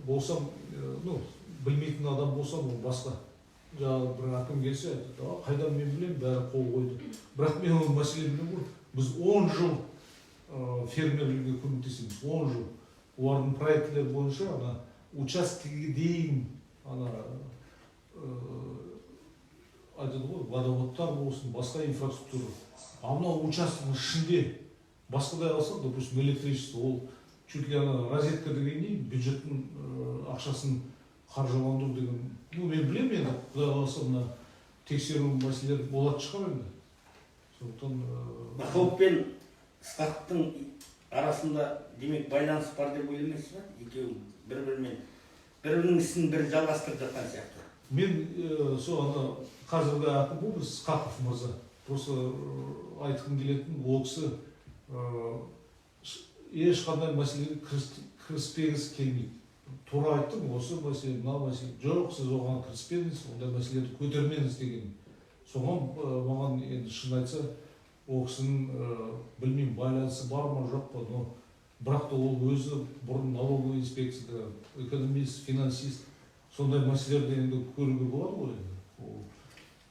болсам, білмейтін адам болсам, ол басқа. Жаңағы бір әкім келсе, қайдан мен білем, бәрі қол қойды. Бірақ мен ол мәселе білем ғой. Біз 10 жыл фермерлерге көмектесеміз, 10 жыл. Олардың проектілер бойынша учаскеге дейін айтады ғой, водоводтар болсын, басқа инфраструктура. А мынау учаскенің ішінде басқадай алсақ, допустим, электричество, ол чуть ли розетка дегенде бюджеттің ақшасын қаржыландыру деген. Мен білем енді, құдай қаласа мына тексеру мәселелер болады шығар енді. Сондықтан Бақауов пен Ысқақовтың арасында демек байланыс бар деп ойламайсыз ба? Екеуі бір-бірінің ісін бірі жалғастырып жатқан сияқты. Мен қазіргі әкім бұл Ысқақов мырза. Просто айтқым келетін ол кісі ешқандай мәселеге кіріспегісі келмейді. Тура айттым, осы мәселе, мына мәселе. Жоқ, сіз оған кіріспеңіз, ондай мәселелерді көтермеңіз деген. Соған маған енді шын айтса, ол кісінің білмеймін, байланысы бар ма, жоқ па, но бірақ та ол өзі бұрын налоговый инспекцияда экономист, финансист, сондай мәселелерді енді көруге болады ғой енді. Ол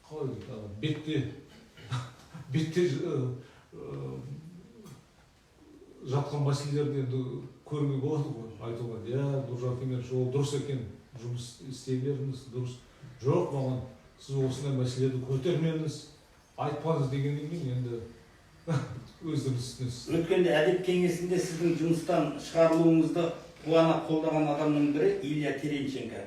қалай бетте жатқан мәселелерді енді көруге болады ғой. Айтуға, иә, Нұржан Кемелович, ол дұрыс екен, жұмыс істей беріңіз, дұрыс. Жоқ, маған сіз осындай мәселелерді көтермеңіз, айтпаңыз дегеннен кейін енді өздеріңіз түсінесіз. Өткенде әдеп кеңесінде сіздің жұмыстан шығарылуыңызды қуана қолдаған адамның бірі Илья Теренченко.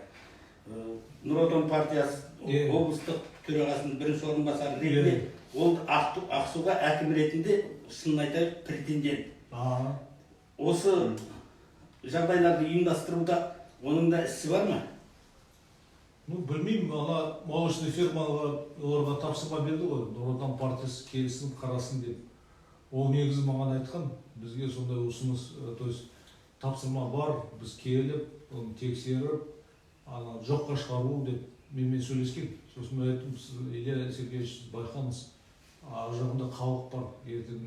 Нұр Отан партиясы облыстық төрағасының бірінші орынбасары ретінде, ол Ақсуға әкім ретінде шынын айтайық претендент. Осы жағдайларды ұйымдастыруда оның да ісі бар ма? Білмеймін, молочный фермаларға тапсырма берді ғой, Нұр Отан партиясы келісін қарасын деп. Ол негізі маған айтқан, бізге сондай ұсыныс, то есть тапсырма бар, біз келіп, оны тексеріп, жоққа шығару деп менімен сөйлескен. Сосын мен айттым, сіз Илья Сергеевич байқаңыз, ар жағында халық бар, ертең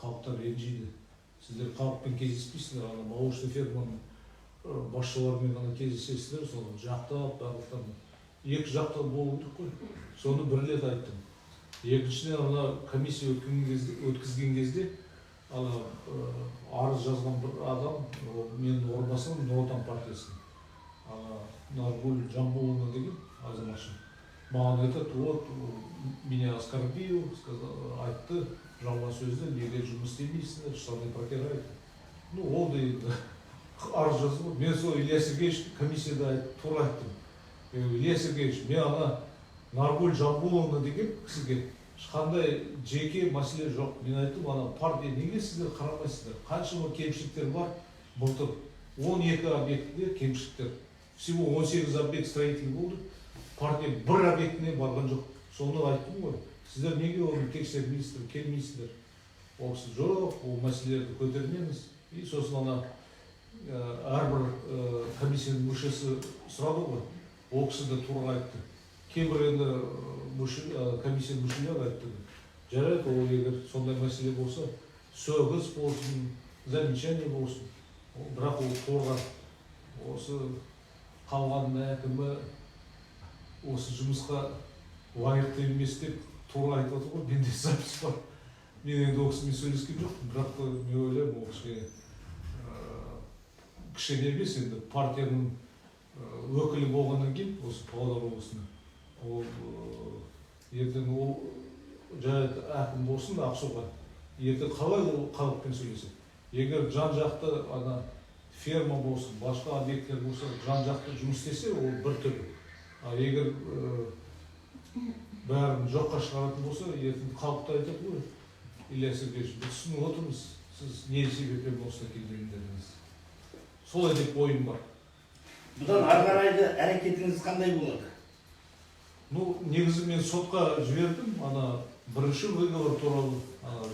халықтар ренжиді. Сіздер халықпен кездеспейсіздер, молочный ферманың басшыларымен кездесесіздер, соны жақтап, барлықтан екі жақта болу керек қой. Соны бір рет айттым. Екіншіден комиссия өткізген кезде арыз жазған бір адам, менің орынбасарым Нұр Отан партиясының, Наргуль Жамбуловна деген азаматша. Маған айтады, вот, меня оскорбил, айтты, жаман сөзді, неге жұмыс істемейсіңдер, штаны протирает. Ол да енді арыз жазды. Мен сол Илья Сергеевич комиссияда тура айттым. Илья Сергеевич, мен Наргуль Жамбуловна деген кісіге ешқандай жеке мәселе жоқ. Мен айттым, партия неге сіздер қарамайсыздар? Қаншама кемшіліктер бар, былтыр 12 объектіде кемшіліктер. Всего 18 объект строитель болды. Партия бір объектіне барған жоқ. соны айттым ғой, сіздер неге оны тексермейсіздер, келмейсіздер. Ол кісі жоқ, ол мәселелерді көтермеңіз. И сосын ана әрбір комиссияның мүшесі сұрады ғой, ол кісі де тура айтты. Кейбір енді комиссияның мүшелері айтты. Жарайды, ол егер сондай мәселе болса, сөгіс болсын, замечание болсын. Бірақ ол тура осы қалған әкімі осы жұмысқа лайықты емес деп тура айтып отыр ғой, менде запись бар. Мен енді ол кісімен сөйлескен жоқпын, бірақ мен ойлаймын, ол кішкене емес, енді партияның өкілі болғаннан кейін осы Павлодар облысына, ол ертең ол жарайды әкім болсын Ақсуға, ертең қалай ол халықпен сөйлеседі? Егер жан-жақты ана ферма болсын, басқа объекттер болса, жан-жақты жұмыс істесе, ол бір түрлі. А егер бәрін жоққа шығаратын болса, ертең халықта айтады ғой, Илья Сергеевич, біз түсініп отырмыз, сіз не себеппен осылай келгендеріңіз. Солай деп ойым бар. Бұдан ары қарайғы әрекетіңіз қандай болады? Ну, негізі мен сотқа жібердім, ана бірінші выговор туралы,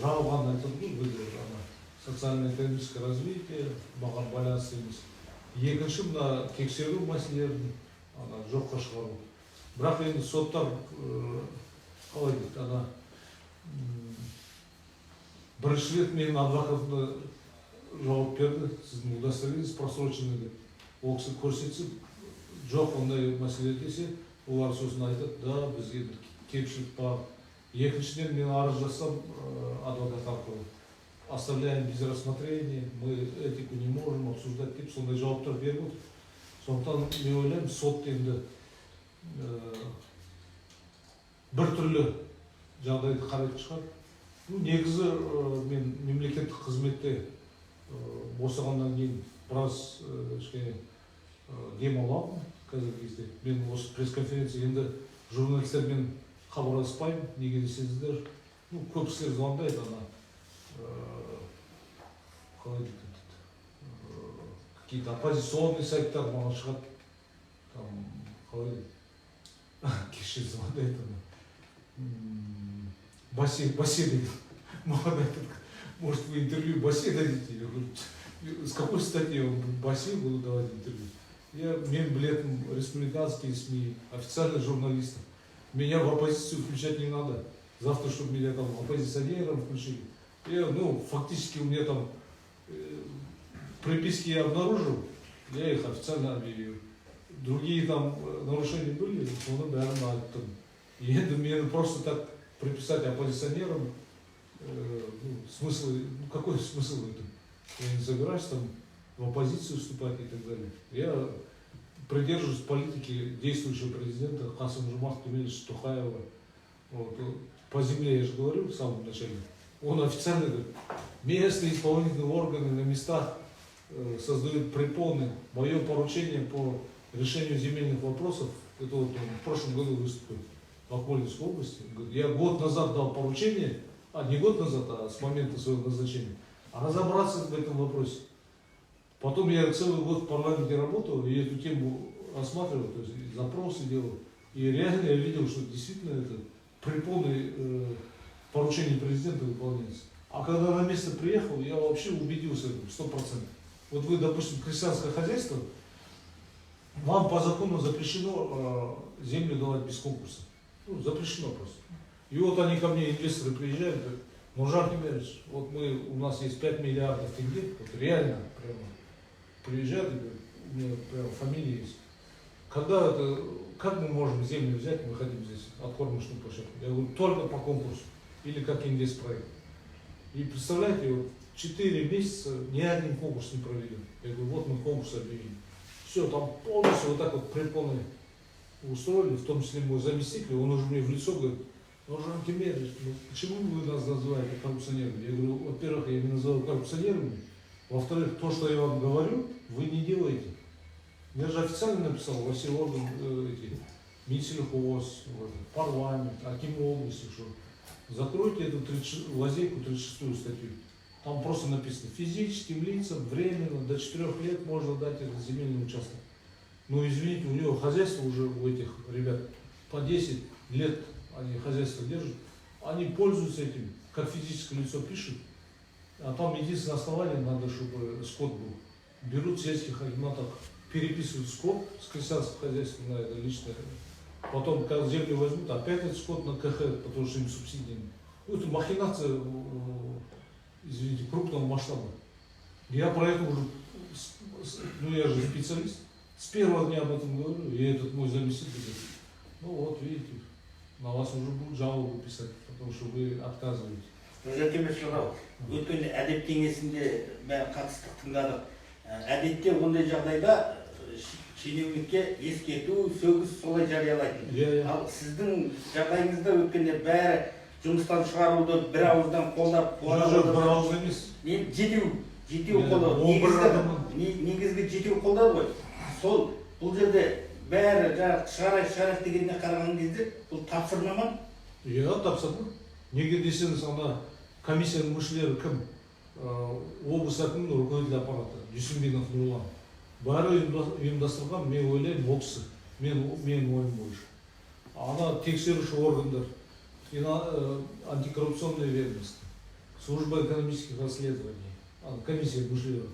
жалған айтады ғой, выговор, ана социально-экономическое развитие, маған байланысты емес. Екінші мына тексеру мәселелерін жоққа шығару. Бірақ енді соттар қалай дейді, ана бірінші рет менің адвокатымды жауап берді, сіздің удостоверениеңіз просроченный деп. Ол кісі көрсетсе, жоқ ондай мәселе десе, олар сосын айтады, да, бізге кемшілік бар. Екіншіден мен арыз жазсам адвокат арқылы, оставляем без рассмотрения, мы этику не можем обсуждать деп сондай жауаптар беріп отыр. Сондықтан мен ойлаймын, сот енді бір түрлі жағдайды қарайтын шығар. Негізі мен мемлекеттік қызметте босағаннан кейін біраз демаламын қазіргі кезде. Мен осы пресс-конференция енді журналистермен хабарласпаймын, неге десеңіздер, көп кісілер звондайды, қалай дейді, какие-то оппозиционные сайттар маған шығады, там, қалай дейді, кеше звондайды, Басе дейді, маған айтады, может вы интервью Басе дадите? Я говорю, с какой статьи я Басе буду давать интервью? Мен білетін республиканские СМИ, официальных журналистов. Меня в оппозицию включать не надо. Завтра, чтобы меня там оппозиционером включили. Фактически у меня там приписки я обнаружил, я их официально объявил. Другие там нарушения были, но бәрін айттым. И это мне просто так приписать оппозиционерам, какой смысл в этом? Я не собираюсь там в оппозицию вступать и так далее. Я придерживаюсь политики действующего президента Касым-Жомарта Кемелевича Токаева. По земле я же говорю в самом начале. Он официально говорит, местные исполнительные органы на местах создают препоны. Мое поручение по решению земельных вопросов, это вот он в прошлом году выступил в Акмолинской области. Я год назад дал поручение, не год назад, а с момента своего назначения, разобраться в этом вопросе. Потом я целый год в парламенте работал и эту тему рассматривал, то есть запросы делал. И реально я видел, что действительно это препоны поручения президента выполняется. А когда на место приехал, я вообще убедился в этом 100%. Вот вы, допустим, крестьянское хозяйство, вам по закону запрещено землю давать без конкурса. Запрещено просто. И вот они ко мне, инвесторы, приезжают, говорят, Нуржан Кемерович, вот у нас есть 5 миллиардов тенге, вот реально прямо приезжают и говорят, у меня прямо фамилия есть. Как мы можем землю взять, мы хотим здесь откормочную площадку? Я говорю, только по конкурсу или как инвестпроект. И представляете, вот 4 месяца ни один конкурс не проведен. Я говорю, вот мы конкурс объявили. Все, там полностью вот так вот препоны устроили, в том числе мой заместитель, он уже мне в лицо говорит, Нуржан Кемерович, почему вы нас называете коррупционерами? Я говорю, во-первых, я не называю коррупционерами, во-вторых, то, что я вам говорю, вы не делаете. Я же официально написал во все органы, Минсельхоз, парламент, Аким области, что закройте эту лазейку 36-ю статью. Там просто написано, физическим лицам временно до 4 лет можно дать этот земельный участок. Ну, извините, у него хозяйство уже, у этих ребят, по 10 лет они хозяйство держат, они пользуются этим, как физическое лицо пишут, а там единственное основание надо, чтобы скот был. Берут сельских агентов, переписывают скот с крестьянского хозяйства на это личное. Потом, когда землю возьмут, опять этот скот на КХ, потому что им субсидии. Ну, это махинация, извините, крупного масштаба. Я про это уже, ну я же специалист, с первого дня об этом говорю, и этот мой заместитель говорит, ну вот видите, на вас уже будут жалобы писать, потому что вы отказываете. Өзекеме сұрау, өткен әдеп кеңесінде бәрі қатыстық тыңдадық. Әдетте ондай жағдайда шенеунікке ескерту, сөгіс солай жариялайтын. Ал сіздің жағдайыңызда өткенде бәрі жұмыстан шығаруды бір ауыздан қолдап, бір ауыз емес. Жетеу қолдау. Негізгі жетеу қолдау ғой. Сол бұл жерде бәрі шығарайық дегенде қараған кезде бұл тапсырма ма? Иә, тапсырма. Неге десеңіз, ана комиссияның мүшелері кім? Облыс әкімінің руководитель аппараты, Дүйсенбинов Нұрлан. Бәрі ұйымдастырған, мен ойлаймын, ол кісі, мен ойым бойынша. Ана тексеруші органдар, антикоррупционное ведомство, служба экономических расследований, комиссия мүшелері,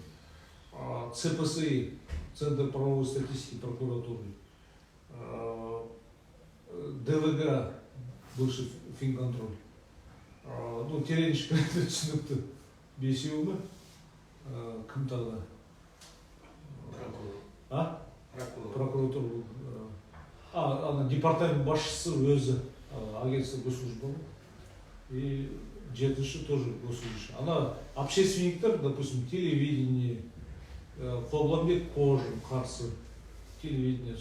ЦПСИ, Центр правовой статистики прокуратуры, ДВГ, бывший финконтроль. Ну, Теренчик түсінікті бесеуі, кім тағы? Прокуратура. Ана департамент басшысы өзі агентство госслужбы. И жетінші тоже госслужащий. Она общественниктер, допустим, телевидение, Қобланбек Қожин, қарсы телевидение,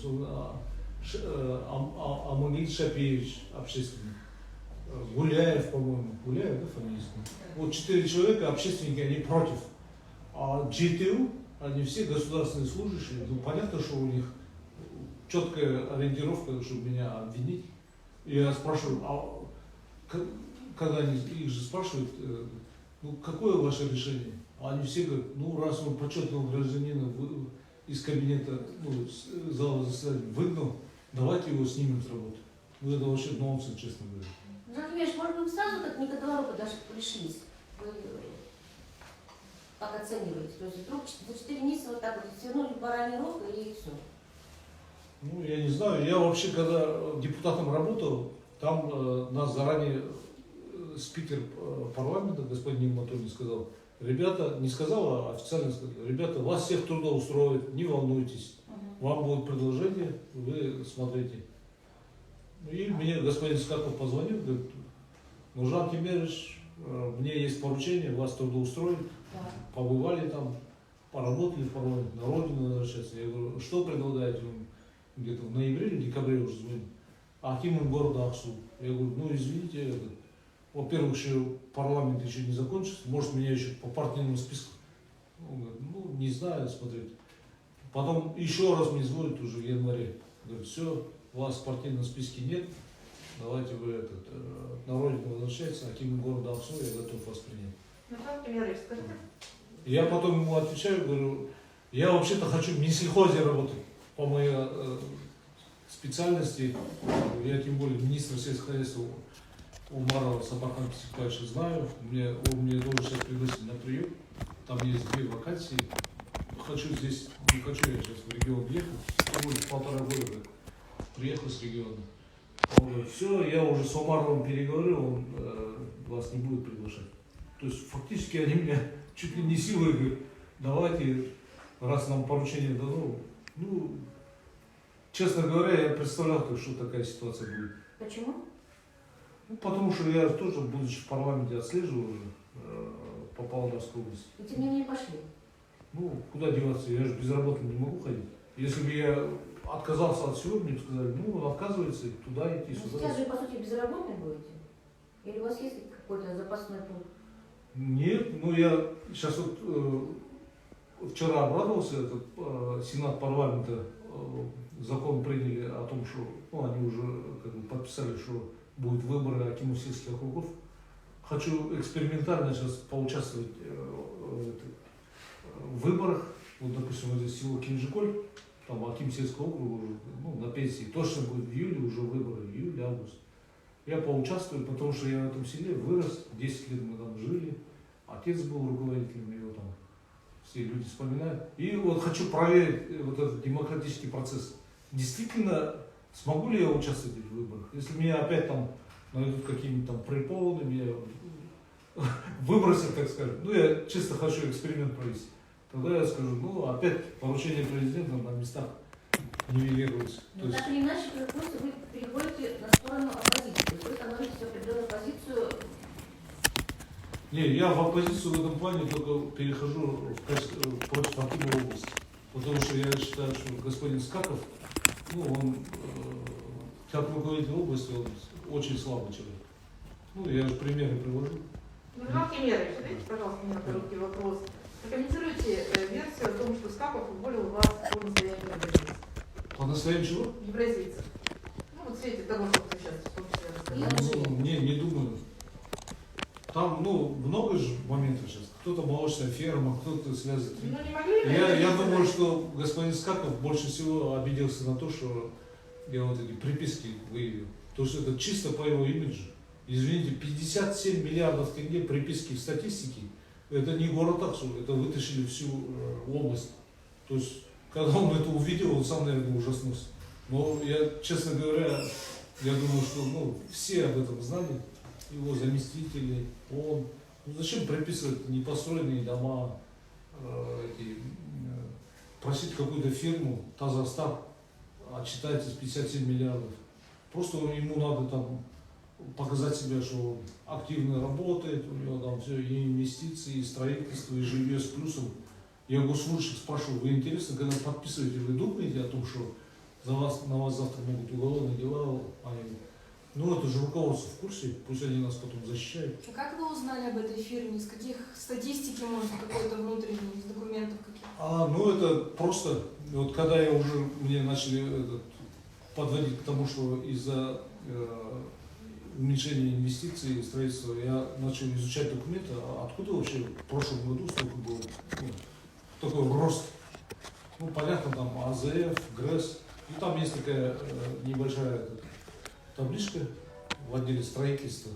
Амангелді Шапевич, общественник. Гуляев, по-моему, Гуляев, да, фамилия? Вот 4 человека, общественники, они против. А ЖТУ, они все государственные служащие. Ну, понятно, что у них четкая ориентировка, чтобы меня обвинить. И я спрашиваю, а когда они их же спрашивают, ну, какое ваше решение? А они все говорят, ну, раз он почетного гражданина из кабинета, ну, зала заседания выгнал, давайте его снимем с работы. Ну, это вообще нонсенс, честно говоря. Например, может быть, сразу так не к договору даже пришлись? Вы как оцениваете? То есть вдруг за 4 месяца вот так вот свернули бараний рог и все? Ну, я не знаю. Я вообще, когда депутатом работал, там нас заранее спикер парламента, господин Нигматуллин, сказал, ребята, не сказал, а официально сказал, ребята, вас всех трудоустроит, не волнуйтесь, вам будет предложение, вы смотрите. И мне господин Скаков позвонил, говорит, Нуржан Кемерович, мне есть поручение, вас трудоустроить, побывали там, поработали в парламенте, на родину возвращаться. Я говорю, что предлагаете? Он где-то в ноябре или декабре уже звонит. Акимом города Аксу. Я говорю, ну извините, во-первых, еще парламент еще не закончился, может меня еще по партийному списку. Он говорит, ну не знаю, смотрите. Потом еще раз мне звонит уже в январе. Говорит, все, вас в партийном списке нет, давайте вы на родину возвращайтесь, акимом города Аксу, я готов вас принять. Я потом ему отвечаю, говорю, я вообще-то хочу в Минсельхозе работать по моей специальности, я тем более министр сельского хозяйства Умарова Сапархан Кисикбаевича знаю, он мне должен сейчас пригласить на прием, там есть 2 вакансии, хочу здесь, не хочу я сейчас в регион ехать, будет 1,5 года. Приехал с региона. Он говорит, все, я уже с Умаровым переговорил, он вас не будет приглашать. То есть фактически они меня чуть ли не силой говорят, давайте, раз нам поручение дано. Ну, честно говоря, я представлял, что такая ситуация будет. Почему? Ну, потому что я тоже, будучи в парламенте, отслеживаю уже по Павлодарской области. И тем не менее пошли. Ну, куда деваться, я же безработным не могу ходить. Если бы я отказался от всего, мне сказали, ну, он отказывается, туда идти, сюда. Сейчас же, по сути, безработным будете? Или у вас есть какой-то запасной пункт? Нет, ну я сейчас вот вчера обрадовался, Сенат парламента закон приняли о том, что ну, они уже как бы, подписали, что будут выборы акимов сельских округов. Хочу экспериментально сейчас поучаствовать в выборах. Вот, допустим, вот здесь село Кинжиколь, там аким сельского округа уже ну, на пенсии. Точно будет в июле уже выборы, июль, август. я поучаствую, потому что я в этом селе вырос, 10 лет мы там жили, отец был руководителем, его там все люди вспоминают. И вот хочу проверить вот этот демократический процесс. Действительно, смогу ли я участвовать в выборах? Если меня опять там найдут какими-то там приповоды, меня выбросят, так сказать. Ну, я чисто хочу эксперимент провести. Тогда я скажу, ну, опять поручение президента на местах нивелируется. Но так или иначе, просто вы переходите на сторону оппозиции. То есть вы становитесь определенную позицию. Не, я в оппозицию в этом плане только перехожу против Акимова области. Потому что я считаю, что господин Скаков, ну, он как руководитель области, он очень слабый человек. Ну, я же примеры привожу. Иван Кемерович, дайте, пожалуйста, мне короткий вопрос. Прокомментируйте версию о том, что Скаков уволил вас по настоянию бразильца. По настоянию чего? Не бразильца. Ну, вот в свете того, что вы сейчас в том числе рассказали. Ну, не думаю. Там, ну, много же моментов сейчас. Кто-то молочная ферма, кто-то связан. Ну, не могли ли Я думаю, что господин Скаков больше всего обиделся на то, что я вот эти приписки выявил. То, что это чисто по его имиджу. Извините, 57 миллиардов тенге приписки в статистике, это не город Аксу, это вытащили всю область. То есть, когда он это увидел, он сам, наверное, ужаснулся. Но я, честно говоря, я думаю, что ну, все об этом знали, его заместители, он. Ну, зачем приписывать непостроенные дома, просить какую-то фирму, Тазастар, отчитается с 57 миллиардов. Просто ему надо там показать себя, что он активно работает, у него там все и инвестиции, и строительство, и жилье с плюсом. Я госслужащих спрашиваю, вы интересно, когда подписываете, вы думаете о том, что на вас завтра могут уголовные дела? Ну, это же руководство в курсе, пусть они нас потом защищают. А как вы узнали об этой фирме? Из каких статистики, может, какой-то внутренней, из документов каких-то? Ну, это просто, вот когда я уже, мне начали подводить к тому, что из-за уменьшения инвестиций и строительства я начал изучать документы, откуда вообще в прошлом году столько было, ну, такой рост. Ну, понятно, там АЗФ, ГРЭС, и там есть такая небольшая табличка в отделе строительства,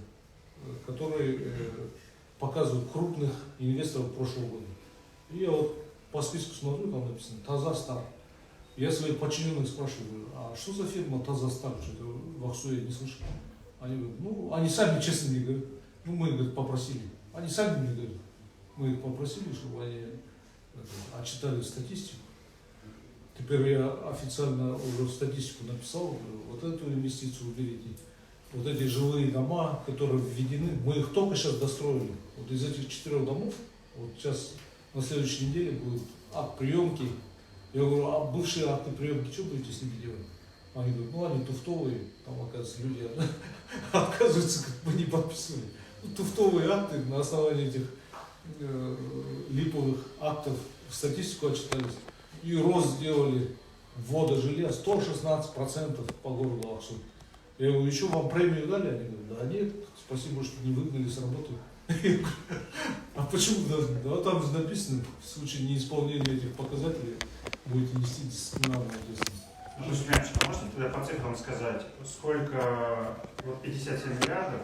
который показывает крупных инвесторов прошлого года. И я вот по списку смотрю, там написано Тазастар. Я своих подчиненных спрашиваю, а что за фирма Тазастар? Что-то в Аксу я не слышал. Они говорят, ну, они сами честно мне говорят, ну, мы, говорит, попросили. Они сами мне говорят, мы их попросили, чтобы они отчитали статистику. Теперь я официально уже статистику написал, вот эту инвестицию уберите. Вот эти жилые дома, которые введены, мы их только сейчас достроили. Вот из этих 4 домов, вот сейчас на следующей неделе будет акт приемки. Я говорю, а бывшие акты приемки, что будете с ними делать? Они говорят, ну они туфтовые, там, оказывается, люди, оказывается, как бы не подписывали. Ну, туфтовые акты на основании этих липовых актов в статистику отчитались. И рост сделали ввода жилья 116% по городу Аксу. Я говорю, еще вам премию дали? Они говорят, да нет, спасибо, что не выгнали с работы. А почему должны? Да там же написано, в случае неисполнения этих показателей будете нести дисциплинарную ответственность. А можно тогда по цифрам сказать, сколько, вот 57 миллиардов,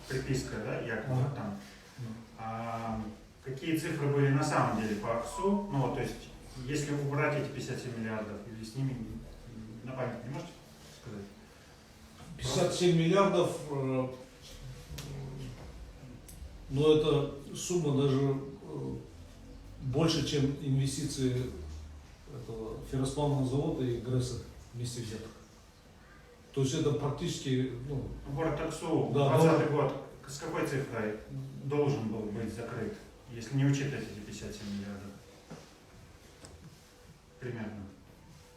приписка, да, якобы там, какие цифры были на самом деле по АКСУ, ну вот, то есть, если убрать эти 57 миллиардов, или с ними на память не можете сказать? 57 миллиардов, но это сумма даже больше, чем инвестиции этого ферросплавного завода и ГРЭСа вместе взятых. То есть это практически, ну... Город Аксу, да, 2020 год, с какой цифрой должен был быть закрыт, если не учитывать эти 57 миллиардов? Примерно.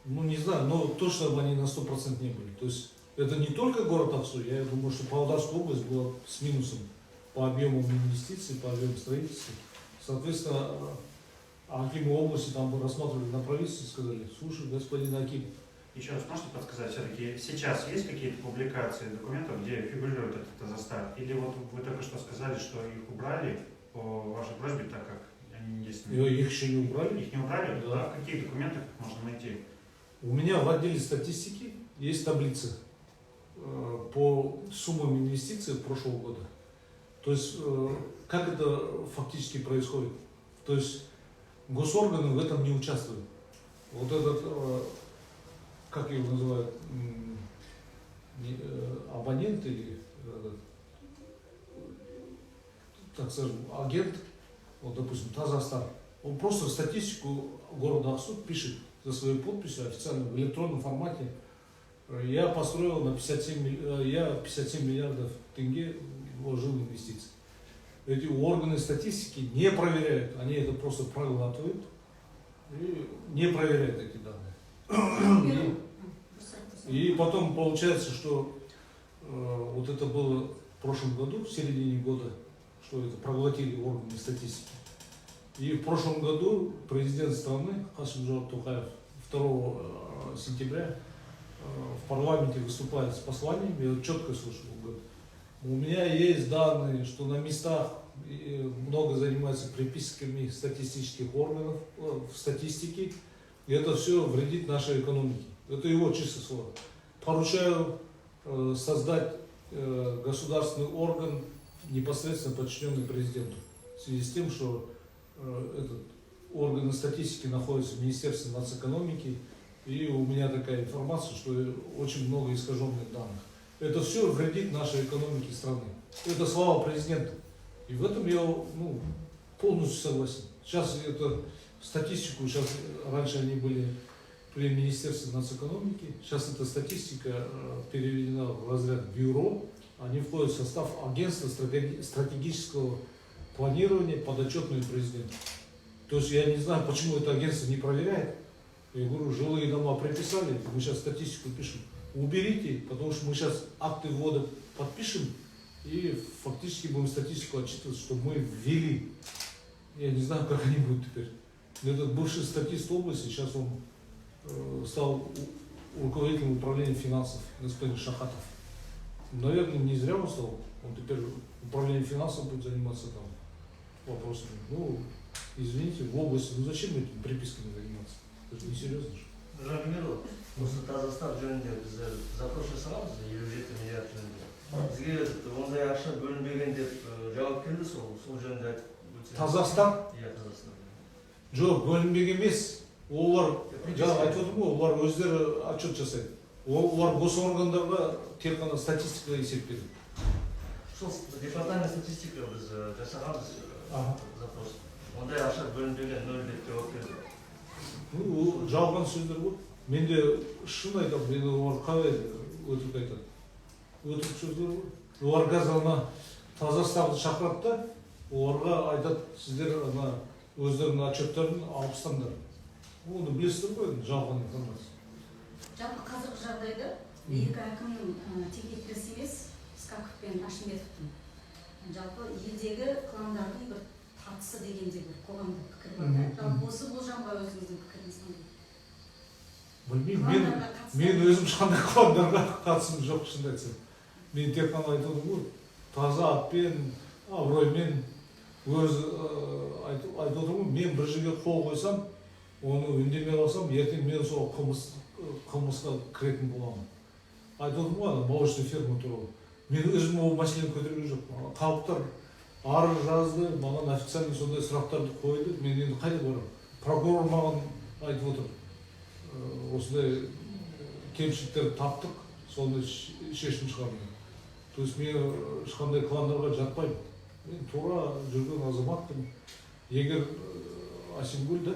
Ну, не знаю, но точно они на 100% не были. То есть это не только город Аксу, я думаю, что Павлодарская область была с минусом по объему инвестиций, по объему строительства. Соответственно, Акиму области там бы рассматривали на правительстве и сказали, слушай, господин Аким. Еще раз можете подсказать, все-таки сейчас есть какие-то публикации документов, где фигурирует этот Тазастар? Или вот вы только что сказали, что их убрали по вашей просьбе, так как они есть? Их еще не убрали? Их не убрали? Да. А в каких документах их можно найти? У меня в отделе статистики есть таблица. по суммам инвестиций прошлого года. То есть, как это фактически происходит? То есть, госорганы в этом не участвуют. Вот этот, как его называют, абонент или, так скажем, агент, вот, допустим, Тазахстан, он просто статистику города Аксу пишет за своей подписью официально в электронном формате. Я построил на 57 миллиардов тенге вложил в инвестиции. Эти органы статистики не проверяют, они это просто проглатывают и не проверяют эти данные. И потом получается, что вот это было в прошлом году, в середине года, что это проглотили органы статистики. И в прошлом году президент страны Касым-Жомарт Токаев 2 сентября в парламенте выступает с посланием, я четко слышал, он говорит, у меня есть данные, что на местах много занимаются приписками статистических органов в статистике, и это все вредит нашей экономике. Это его чистое слово. Поручаю создать государственный орган, непосредственно подчиненный президенту, в связи с тем, что этот органы статистики находятся в Министерстве нацэкономики, и у меня такая информация, что очень много искаженных данных. Это все вредит нашей экономике страны. Это слова президента. И в этом я полностью согласен. Сейчас это статистику, раньше они были при Министерстве нацэкономики, сейчас эта статистика переведена в разряд бюро, они входят в состав агентства стратегического планирования, подотчетного президенту. То есть я не знаю, почему это агентство не проверяет. Я говорю, жилые дома приписали, мы сейчас статистику пишем. Уберите, потому что мы сейчас акты ввода подпишем и фактически будем статистику отчитывать, что мы ввели. Я не знаю, как они будут теперь. Этот бывший статист области, сейчас он стал руководителем управления финансов, господин Шахатов. Наверное, не зря он стал. Он теперь управлением финансов будет заниматься там вопросами. Извините, в области, зачем этими приписками заниматься? Это же несерьезно же. Рамиров, осы Тазақстан жөнінде біз запрос жасағанбыз 57 миллиард жөнінде. Бізге ондай ақша бөлінбеген деп жауап келді, сол жөнінде айтып өтсеңіз. Тазақстан? Иә, Тазақстан. Жоқ, бөлінбеген емес. Олар, жаңа айтып отырмын ғой, олар өздері отчет жасайды. Олар госоргандарға тек қана статистика есеп береді. Сол департамент статистика біз жасағанбыз запрос. Ондай ақша бөлінбеген 0 деп жауап келді. Жалған сөздер ғой. Мен де шын айтамын, мен олар қалай өтірік айтады. Өтірік сөздер ғой. Олар қазір Тазақстанды шақырады да, оларға айтады, сіздер өздерінің отчеттарын алып тастаңдар. Оны білесіздер ғой, жалған информация. Жалпы қазіргі жағдайда екі әкімнің текетірес емес, Скаков пен Ашметовтың жалпы елдегі кландардың бір қатысы дегенде бір қоғамдық пікір бар да. Жалпы осы болжамға өзіңіздің пікіріңіз қандай? Білмеймін, мен өзім ешқандай кландарға қатысым жоқ, шынымды айтсам. Мен тек қана айтып отырмын ғой, таза атпен, абыроймен өз айтып отырмын, мен бір жерге қол қойсам, оны үндемей қалсам, ертең мен сол қылмысқа кіретін боламын. Айтып отырмын ғой, молочный ферма туралы. Мен өзім ол мәселені көтерген жоқпын. Халықтар арыз жазды, маған официальный сондай сұрақтарды қойды, мен енді қайда барамын? Прокурор маған айтып отыр, осындай кемшіліктерді таптық, сондай шешім шығардым. То есть мен ешқандай кландарға жатпаймын. Мен тура жүрген азаматпын. Егер Асенгүл да,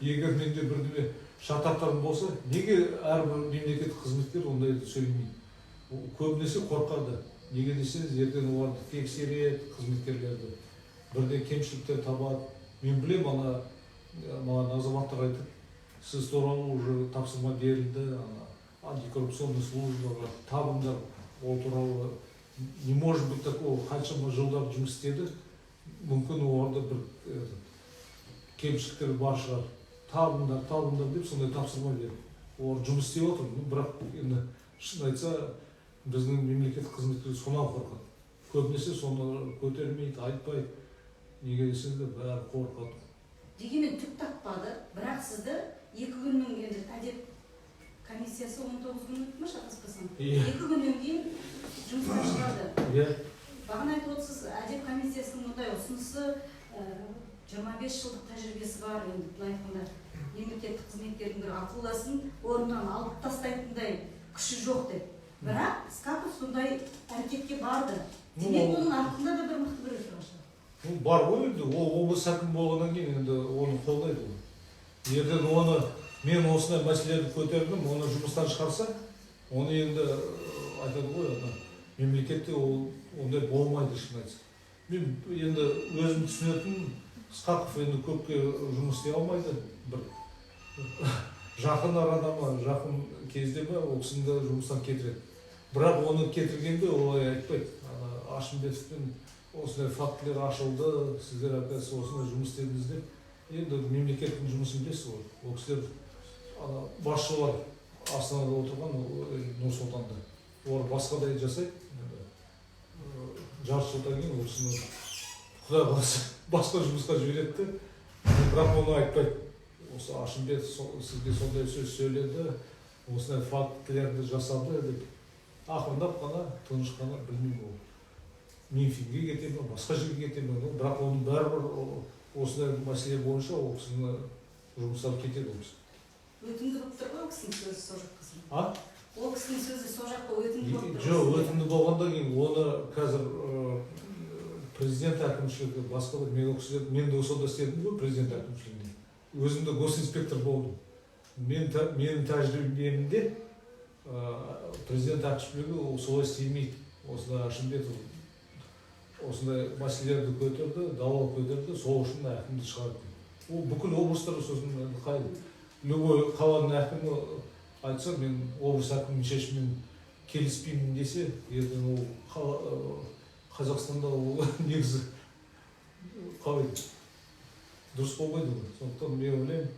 егер менде бірдеме шатақтарым болса, неге әрбір мемлекеттік қызметкер ондайды сөйлемейді? Көбінесе қорқады. Неге десеңіз, ертең оларды тексереді, қызметкерлерді. Бірде кемшіліктер табады. Мен білем, маған азаматтар айтып, сіз туралы уже тапсырма берілді, антикоррупционный службаға табыңдар, ол туралы не может быть такого, қаншама жылдар жұмыс істеді, мүмкін оларда бір кемшіліктер бар шығар. Табыңдар деп сондай тапсырма берді. Олар жұмыс істеп отыр, бірақ енді шын айтса, біздің мемлекеттік қызметкерлер сонан қорқады. Көбінесе соны көтермейді, айтпайды. Неге десеңіздер, бәрі қорқады. Дегенмен түк таппады, бірақ сізді 2 күннің енді әдеп комиссиясы 19 күн өтті ма шатаспасам? Иә. 2 күннен кейін жұмыстан шығарды. Иә. Бағана айтып отырсыз, әдеп комиссиясының мұндай ұсынысы 25 жылдық тәжірибесі бар, енді былай айтқанда мемлекеттік қызметкердің бір ақылдасын орнынан алып тастайтындай күші жоқ деп. Бірақ Скаков сондай әрекетке барды. Демек оның артында да бір мықты біреу тұрған шығар. Бар ғой енді, ол облыс әкімі болғаннан кейін енді оны қолдайды ғой. Егер оны мен осындай мәселелерді көтердім, оны жұмыстан шығарса, оны енді айтады ғой, мемлекетте ондай болмайды шын айтса. Мен енді өзім түсінетін, Скаков енді көпке жұмыс істей алмайды, бір жақын арада ма, жақын кезде ма, ол кісіні жұмыстан кетіреді. Бірақ оны кетіргенде олай айтпайды. Ашымбетовпен осындай фактілер ашылды, сіздер оказывается осындай жұмыс істедіңіз деп. Енді мемлекеттің жұмысын білесіз ғой. Ол кісілер басшылар Астанада отырған Нұр-Сұлтанда. Олар басқадай жасайды. Жарты жылдан кейін ол кісіні Құдай қаласа басқа жұмысқа жібереді. Бірақ оны айтпайды. Осы Ашымбетов сізге сондай сөз сөйледі, осындай фактілерді жасады деп. Ақырындап қана, тыныш қана, білмеймін ол. Мюнхенге кете ме, басқа жерге кете ме, бірақ оның бәрібір осындай мәселе бойынша ол кісінің жұмыстары кетеді ол кісі. Өтімді болып тұр ғой ол кісінің сөзі сол жаққа. А? Ол кісінің сөзі сол жаққа өтімді болып тұр. Жоқ, өтімді болғандан кейін оны қазір президент әкімшілігі басқа мен де сонда істедім ғой президент әкімшілігінде. Өзім де госинспектор болдым. Менің тәжірибемде президент әкімшілігі солай істемейді. Осындай Ашымбетов осындай мәселелерді көтерді, дауыл көтерді, сол үшін әкімді шығарды. Ол бүкіл облыстар сосын қайды. Любой қаланың әкімі айтса, мен облыс әкімінің шешімімен келіспеймін десе, ертең ол Қазақстанда ол негізі қалай дұрыс болмайды ғой. Сондықтан мен ойлаймын,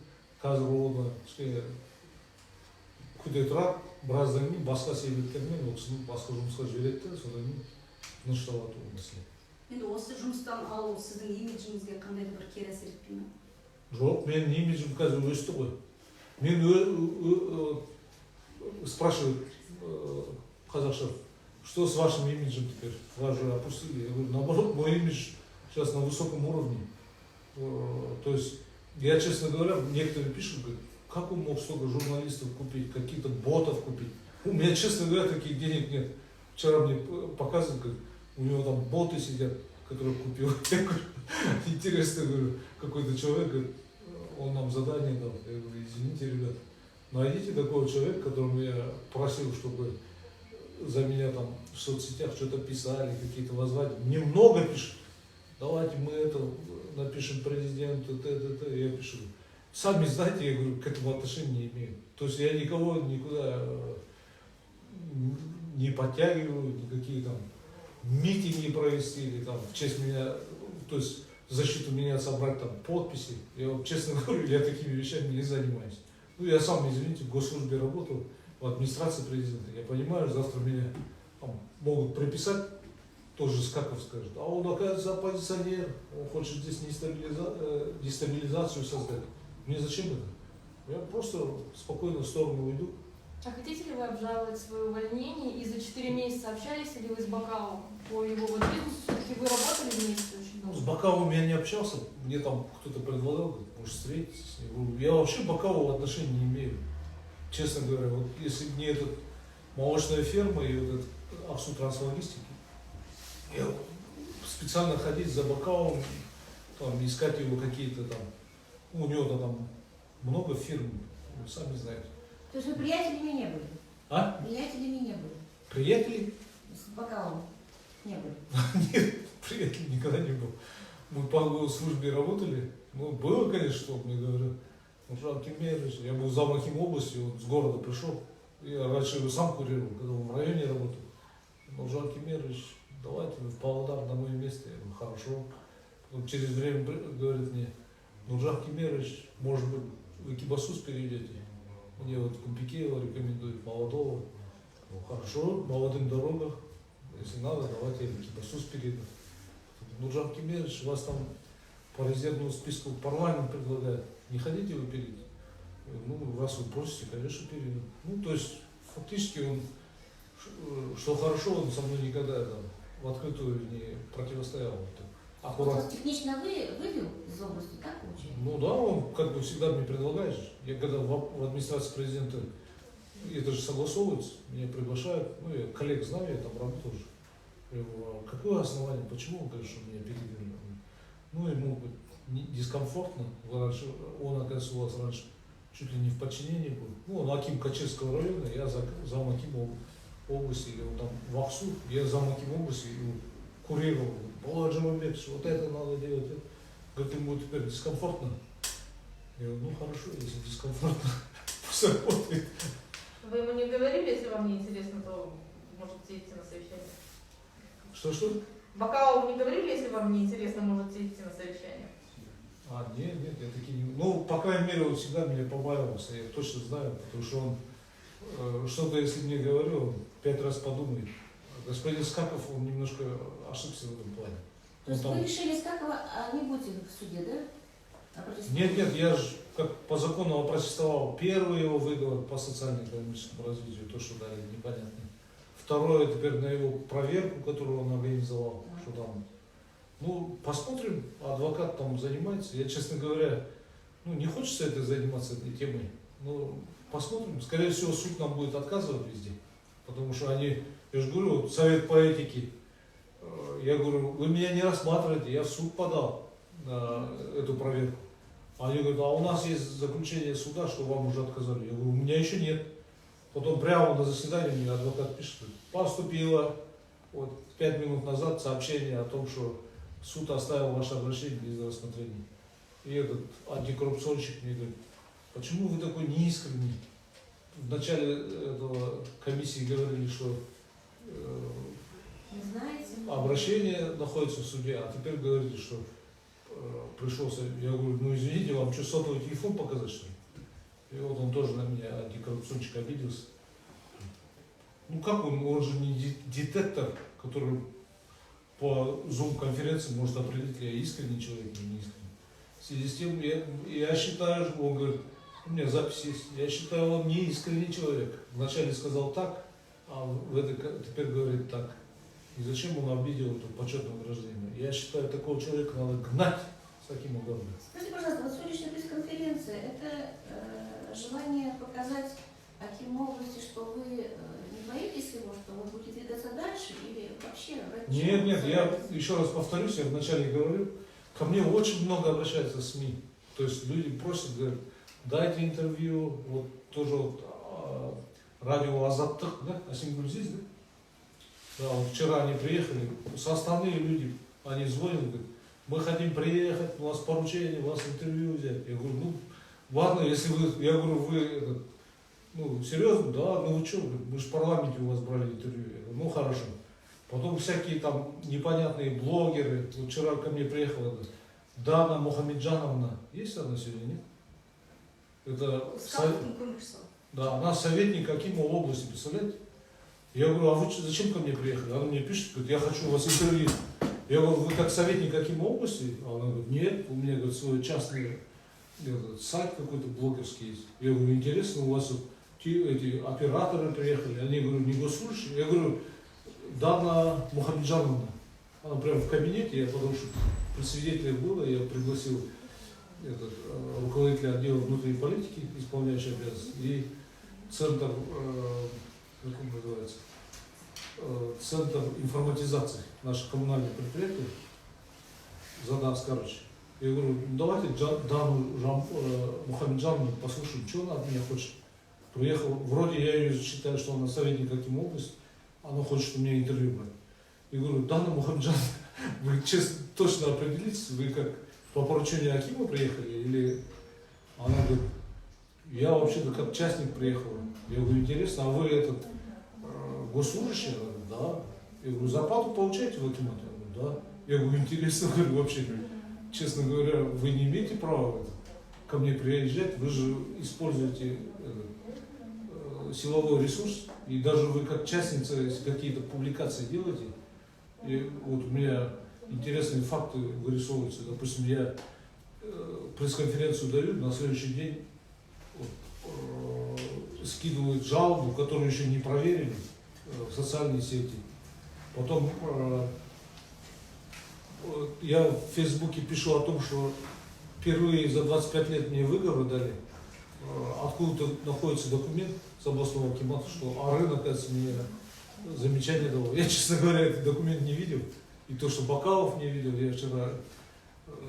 қазір оны күте тұрады, біраздан кейін басқа себептермен ол кісіні басқа жұмысқа жібереді, содан кейін тынышталады ол мәселе. Енді осы жұмыстан алу сіздің имиджіңізге қандай бір кері әсер етпей ме? Жоқ, менің имиджім қазір өсті ғой. Мен спрашивают қазақша, что с вашим имиджем теперь? Вас же опустили. Я говорю, наоборот, мой имидж сейчас на высоком уровне. То есть, я, честно говоря, некоторые пишут, говорят, как он мог столько журналистов купить, каких-то ботов купить? У меня, честно говоря, таких денег нет. Вчера мне показывают, говорят, у него там боты сидят, которые купил. Я говорю, интересно, говорю, какой-то человек, говорит, он нам задание дал. Я говорю, извините, ребят, найдите такого человека, которому я просил, чтобы за меня там в соцсетях что-то писали, какие-то воззвания. Немного пишут. Давайте мы это напишем президенту, я пишу. Сами знаете, я говорю, к этому отношения не имею. То есть я никого никуда не подтягиваю, никакие там митинги провести или там в честь меня, то есть в защиту меня собрать там подписи. Я вот, честно говорю, я такими вещами не занимаюсь. Ну, я сам, извините, в госслужбе работал, в администрации президента. Я понимаю, завтра меня там могут приписать, тоже Скаков скажет, а он, оказывается, оппозиционер, он хочет здесь дестабилизацию создать. Мне зачем это? Я просто спокойно в сторону уйду. А хотите ли вы обжаловать свое увольнение? И за 4 месяца общались ли вы с Бакаловым по его вот бизнесу? Все-таки вы работали вместе очень Ну, долго? с Бакаловым я не общался, мне там кто-то предлагал, говорит, может встретиться с ним. Я вообще к Бакалову отношения не имею. Честно говоря, вот если бы не эта молочная ферма и вот этот Аксу Транслогистики, я специально ходить за Бакаловым, там, искать его какие-то там, у него там много фирм, вы сами знаете. То есть вы приятелями не были? А? Приятелями не были? Приятели? С Бакаловым не были? Нет, приятелей никогда не был. Мы по службе работали. Ну, было, конечно, что мне говорят. Нуржан Кемерович, я был замахим области, он с города пришел. Я раньше его сам курировал, когда он в районе работал. Нуржан Кемерович, давайте в Павлодар на мое место. Я говорю, хорошо. Он через время говорит мне, Нуржан Кемерович, может быть, в Экибастуз перейдете? Мне вот Кумпикеева рекомендует молодого. Ну, хорошо, молодым дорогах. Если надо, давайте в Экибастуз перейду. Нуржан Кемерович, вас там по резервному списку парламент предлагает. Не хотите вы перейти? Ну, раз вы просите, конечно, передам. Ну, то есть, фактически он, что хорошо, он со мной никогда там в открытую не противостоял. Он Аккуратно. вас технично вывел из области, так получается? Ну да, он как бы всегда мне предлагает. Я когда в администрации президента, это же согласовывается, меня приглашают, ну я коллег знаю, я там работал уже. Я говорю, а какое основание, почему он говорит, что меня передали? Ну ему дискомфортно, он, оказывается, у вас раньше чуть ли не в подчинении был. Ну, он аким Качевского района, я зам акима области, или он там в Аксу, я зам акима области, и курировал. Балат Жамамбекович, вот это надо делать. Говорит, ему теперь дискомфортно. Я говорю, ну хорошо, если дискомфортно, пусть работает. Вы ему не говорили, если вам не интересно, то можете идти на совещание? Что? Бакалову не говорили, если вам не интересно, можете идти на совещание? Нет, я такие не... Ну, по крайней мере, он всегда меня побаивался, я точно знаю, потому что он что-то, если мне говорил, он 5 раз подумает. Господин Скаков, он немножко ошибся в этом плане. То есть вы решили Скакова, а не будете в суде, да? Нет, я же как по закону опротестовал. Первый его выговор по социально-экономическому развитию, то, что дали, непонятно. Второе, теперь на его проверку, которую он организовал, что там. Ну, посмотрим, адвокат там занимается. Я, честно говоря, ну, не хочется заниматься этой темой. Ну, посмотрим. Скорее всего, суд нам будет отказывать везде. Потому что они, я же говорю, вот, совет по этике. Я говорю, вы меня не рассматриваете, я в суд подал на эту проверку. Они говорят, а у нас есть заключение суда, что вам уже отказали. Я говорю, у меня еще нет. Потом прямо на заседании мне адвокат пишет, поступило вот 5 минут назад сообщение о том, что суд оставил ваше обращение без рассмотрения. И этот антикоррупционщик мне говорит, почему вы такой неискренний? В начале этого комиссии говорили, что Не знаете? обращение находится в суде, а теперь говорите, что пришелся. Я говорю, ну извините, вам что, сотовый телефон показать, что ли? И вот он тоже на меня, антикоррупционщик, обиделся. Ну как он же не детектор, который по Zoom-конференции может определить, ли я искренний человек или не искренний. В связи с тем, я считаю, он говорит, у меня запись есть, я считаю, он не искренний человек. Вначале сказал так, а теперь говорит так. И зачем он обидел это почетное награждение? Я считаю, такого человека надо гнать с таким угодно. Скажите, пожалуйста, вот сегодняшняя пресс-конференция, это желание показать Акиму области, что вы не боитесь его, что вы будете двигаться дальше или вообще? Нет, я еще раз повторюсь, я вначале говорю, ко мне очень много обращаются СМИ. То есть люди просят, говорят, дайте интервью, вот тоже вот, радио Азаттык, да, Асимгуль здесь, да? Да, вот вчера они приехали, остальные люди, они звонят, говорят, мы хотим приехать, у вас поручение, у вас интервью взять. Я говорю, ну, ладно, если вы, я говорю, вы, ну, серьезно, да, ну вы что, мы же в парламенте у вас брали интервью. Я говорю, ну, хорошо. Потом всякие там непонятные блогеры, вот вчера ко мне приехала Дана Мухамеджановна, есть она сегодня, нет? Это, да, она советник Акима области, представляете? Я говорю, а вы зачем ко мне приехали? Она мне пишет, говорит, я хочу у вас интервью. Я говорю, вы как советник Акима области? А она говорит, нет, у меня, говорит, свой частный сайт какой-то блогерский есть. Я говорю, интересно, у вас вот эти операторы приехали, они, говорю, не госслужащие. Я говорю, Дана Мухамеджановна, она прямо в кабинете, я потому что при свидетелях было, я пригласил руководителя отдела внутренней политики, исполняющий обязанности, и центр, как он называется, центр информатизации наших коммунальных предприятий, Зада Аскарович. Я говорю, ну, давайте Дану Мухамеджановну послушаем, что она от меня хочет. Приехал, вроде я ее считаю, что она советник Акима области, она хочет у меня интервью брать. Я говорю, Дана Мухамеджановна, вы честно, точно определитесь, вы как по поручению Акима приехали, или она говорит, я вообще-то как частник приехал. Я говорю, интересно, а вы этот госслужащий? Она говорит, да. Я говорю, зарплату получаете в Акимате? Я говорю, да. Я говорю, интересно, говорю, вообще, честно говоря, вы не имеете права ко мне приезжать, вы же используете силовой ресурс, и даже вы как частница, если какие-то публикации делаете, и вот у меня интересные факты вырисовываются. Допустим, я пресс-конференцию даю, на следующий день вот, скидывают жалобу, которую еще не проверили в социальные сети. Потом я в Фейсбуке пишу о том, что впервые за 25 лет мне выговор дали. Откуда-то находится документ с областного акимата, что Арын, оказывается, мне замечание дал. Я, честно говоря, этот документ не видел. И то, что Бакалов не видел, я вчера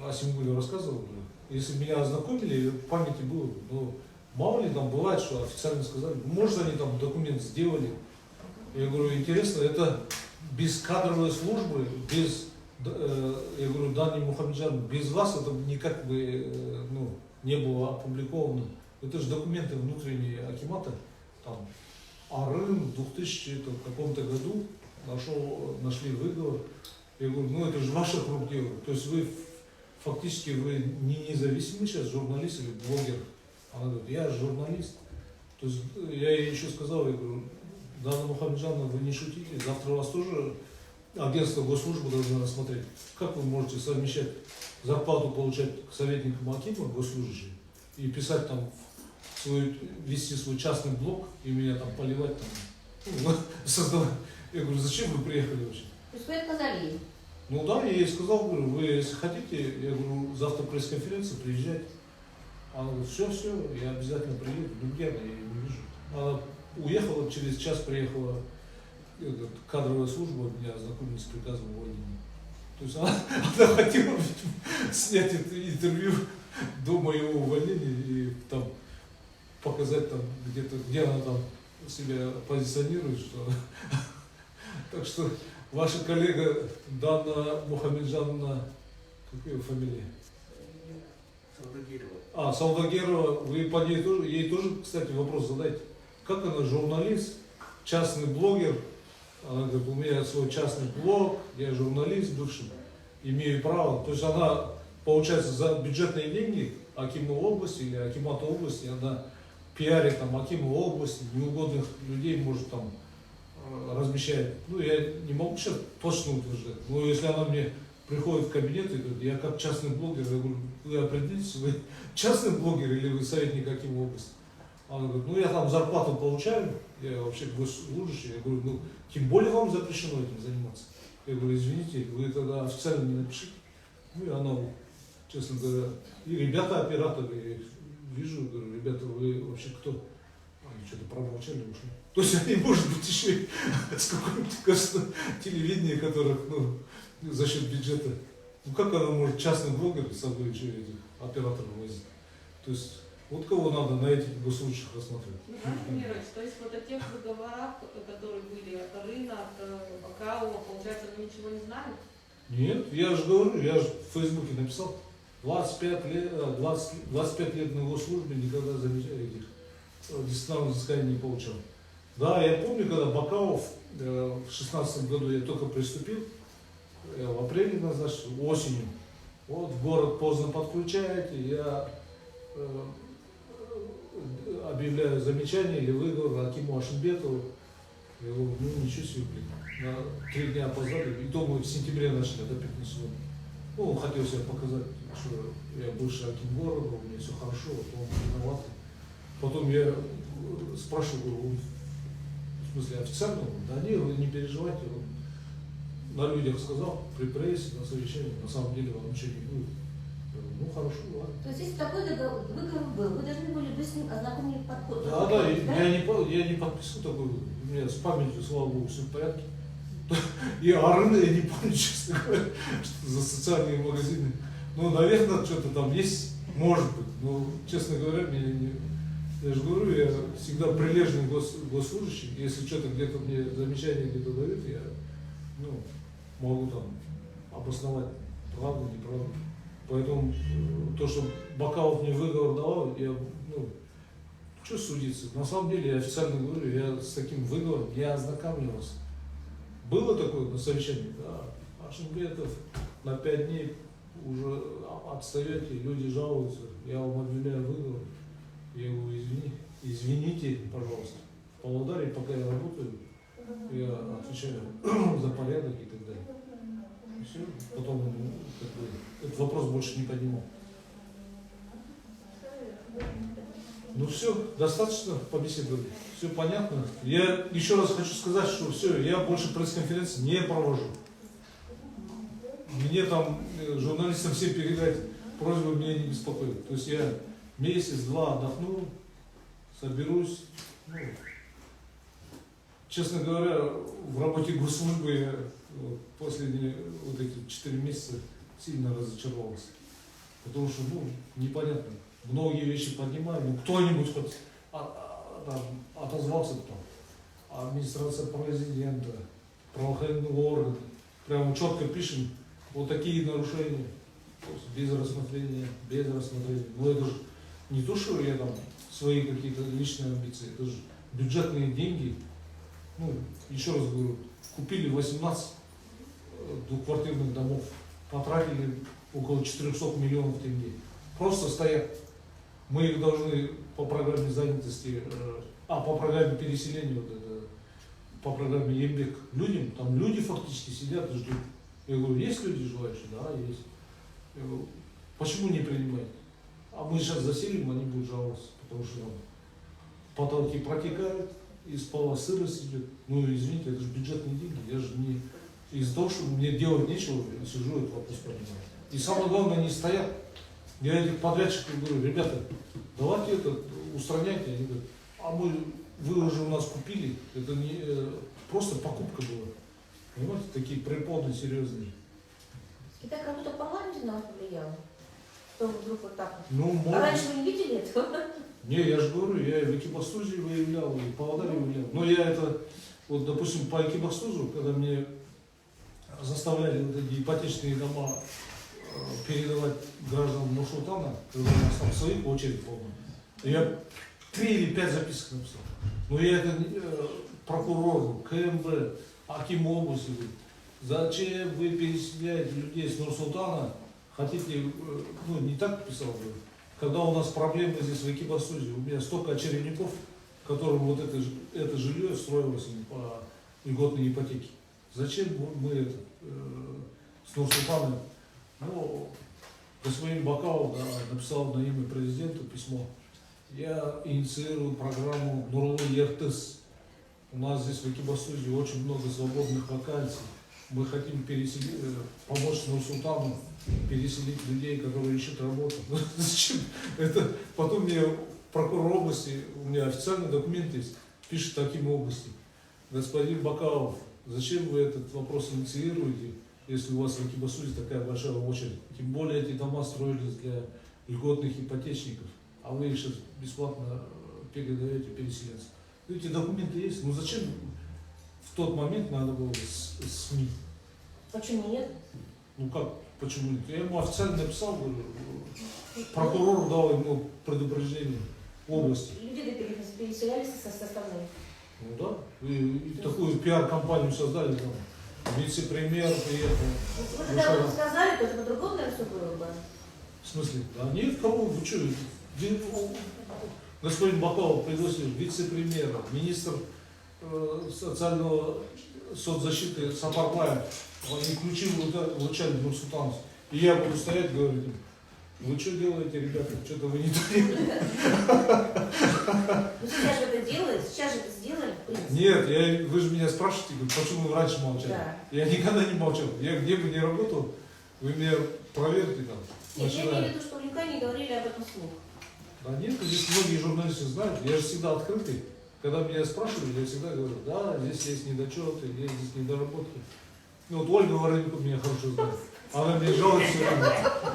Асимгулю рассказывал. Если бы меня ознакомили, в памяти было. Но мало ли там бывает, что официально сказали. Может, они там документ сделали. Я говорю, интересно, это без кадровой службы, без, я говорю, Дани Мухамеджан, без вас это никак бы не было опубликовано. Это же документы внутренние акимата. Там, Арын в 2000 каком-то году нашли выговор. Я говорю, ну это же ваших рук дело. То есть вы фактически вы не независимый сейчас журналист или блогер. Она говорит, я журналист. То есть я ей еще сказал, я говорю, Дана Мухамеджановна, вы не шутите, завтра у вас тоже агентство госслужбы должно рассмотреть. Как вы можете совмещать зарплату получать советником акима, госслужащим, и писать там, вести свой частный блог и меня там поливать, там, создавать. Я говорю, зачем вы приехали вообще? То есть вы отказали ей? Ну да, я ей сказал, говорю, вы если хотите, я говорю, завтра пресс-конференция, приезжайте. Она говорит, все, я обязательно приеду. Ну где она, я ее не вижу. Она уехала, через час приехала кадровая служба, меня ознакомили с приказом увольнения. То есть она хотела, видимо, снять это интервью до моего увольнения и там показать там где-то, где она там себя позиционирует, что... Так что ваша коллега Дана Мухамеджановна, как ее фамилия? Саудагирова. Саудагирова, вы по ней тоже, ей тоже, кстати, вопрос задайте. Как она журналист, частный блогер? Она говорит, у меня свой частный блог, я журналист бывший, имею право. То есть она, получается, за бюджетные деньги акима области или акимата области, она пиарит там акима области, неугодных людей может там размещает. Ну, я не могу сейчас точно утверждать, но если она мне приходит в кабинет и говорит, я как частный блогер, я говорю, вы определитесь, вы частный блогер или вы советник акима области? Она говорит, ну я там зарплату получаю, я вообще госслужащий, я говорю, ну тем более вам запрещено этим заниматься. Я говорю, извините, вы тогда официально не напишите. Ну и она, честно говоря, и ребята операторы, я их вижу, говорю, ребята, вы вообще кто? Они что-то промолчали, ушли. То есть они, может быть, еще и с какого-нибудь телевидения, которых, за счет бюджета. Ну как она может частный блогер с собой еще этих операторов возить? То есть вот кого надо на этих госслужащих рассматривать. То есть вот о тех договорах, которые были от Арына, от Бакалова, получается, вы ничего не знали? Нет, я же говорю, я же в Фейсбуке написал, 25 лет на госслужбе никогда этих дисциплинарных взысканий не получал. Да, я помню, когда Бакалов в 2016 году я только приступил, в апреле назначил, осенью, вот в город поздно подключаете, я объявляю замечание или выговор Акиму Ашимбетову. Я говорю, ну ничего себе, блин, на 3 дня опоздали, и то мы в сентябре начали, это опять на сегодня. Ну, он хотел себя показать, что я бывший аким города, у меня все хорошо, вот он виноват. Потом я спрашиваю, говорю, в смысле официально? Да нет, вы не переживайте, он на людях сказал, при прессе, на совещании, на самом деле вам ничего не будет. Я говорю, ну хорошо, ладно. То есть если такой выговор был, вы должны были быть с ним ознакомлены подход. Да, я не подписал такой, у меня с памятью, слава богу, все в порядке. И Арына я не помню, честно говоря, что за социальные магазины. Ну, наверное, что-то там есть, может быть, но, честно говоря, я же говорю, я всегда прилежный госслужащий, если что-то где-то мне замечание где-то дают, я могу там обосновать правду, неправду. Поэтому то, что Бакалов мне выговор давал, я, что судиться? На самом деле, я официально говорю, я с таким выговором не ознакомливался. Было такое на совещании, да, Ашимбетов на 5 дней уже отстаете, люди жалуются, я вам объявляю выговор. Я говорю, извините, пожалуйста, в Павлодаре, пока я работаю, я отвечаю за порядок и так далее. И все. Потом этот вопрос больше не поднимал. Ну все, достаточно побеседовали. Все понятно. Я еще раз хочу сказать, что все, я больше пресс-конференции не провожу. Мне там, журналистам всем передать, просьбу меня не беспокоит. То есть я месяц-два отдохну, соберусь. Ну, честно говоря, в работе госслужбы я последние вот эти 4 месяца сильно разочаровался. Потому что, ну, непонятно. Многие вещи поднимаем, ну кто-нибудь хоть отозвался потом. Администрация президента, правоохранительные органы. Прямо четко пишем, вот такие нарушения. Без рассмотрения, без рассмотрения. Но это же не то, что я там свои какие-то личные амбиции, это же бюджетные деньги. Ну, еще раз говорю, купили 18 двухквартирных домов, потратили около 400 миллионов тенге. Просто стоят. Мы их должны по программе занятости, по программе переселения, вот это, по программе ЕМБЕК, людям, там люди фактически сидят и ждут. Я говорю, есть люди желающие? Да, есть. Я говорю, почему не принимают? А мы сейчас заселим, они будут жаловаться, потому что там потолки протекают, из пола сырость идет. Ну, извините, это же бюджетные деньги, я же не из-за того, что мне делать нечего, сижу, этот вопрос понимаю. И самое главное, они стоят. Я этих подрядчиков говорю, ребята, давайте это устраняйте. Они говорят, вы уже у нас купили, это не просто покупка была. Понимаете, такие препоны серьезные. И так как будто парламент на вас повлиял, что вдруг вот так вот. Ну, А раньше вы не видели этого? Не, я же говорю, я и в Экибастузе выявлял, и в Павлодаре выявлял. Но я это, вот, допустим, по Экибастузу, когда мне заставляли вот эти ипотечные дома передавать гражданам Нур-Султана, когда у нас там своих очередь полная, я 3 или 5 записок написал. Но я это прокурору, КМБ, Аким области, зачем вы переселяете людей с Нур-Султана, хотите, ну не так писал бы, когда у нас проблемы здесь в Экибастузе, у меня столько очередников, которым вот это жилье строилось по льготной ипотеке. Зачем мы это, с Нур-Султаном? Ну, господин Бакалов написал на имя президенту письмо. Я инициирую программу Нурлы Ертыс. У нас здесь в Экибастузе очень много свободных вакансий. Мы хотим помочь Нур-Султану переселить людей, которые ищут работу. Зачем? Это потом мне прокурор области, у меня официальный документ есть, пишет таким области. Господин Бакалов, зачем вы этот вопрос инициируете, если у вас в Экибастузе такая большая очередь? Тем более эти дома строились для льготных ипотечников, а вы их сейчас бесплатно передаете переселенцам. Эти документы есть, но зачем в тот момент надо было СМИ? Почему нет? Ну как, почему нет? Я ему официально написал, прокурор дал ему предупреждение в области. Люди переселялись со стороны. Ну да, и такую пиар-компанию создали там. Вице-премьер приехал. Вы когда вы сказали, то это по-другому, наверное, все было бы. В смысле? Да нет, кого? Вы что? Господин Бакалов пригласил вице-премьера, министр социального соцзащиты Сапарбаев. Они ключи вручали в Нур-Султан. И я буду стоять, говорить, вы что делаете, ребята? Что-то вы не делаете. Ну сейчас же это делают, сейчас же это сделали, в принципе. Нет, вы же меня спрашиваете, почему вы раньше молчали? Да. Я никогда не молчал. Я где бы ни работал, вы меня проверьте там. Нет, я имею в виду, что никогда не говорили об этом вслух. Да нет, здесь многие журналисты знают, я же всегда открытый. Когда меня спрашивали, я всегда говорю, да, здесь есть недочеты, есть здесь недоработки. Ну вот Ольга Вороненко меня хорошо знает. Она мне жалуется все время.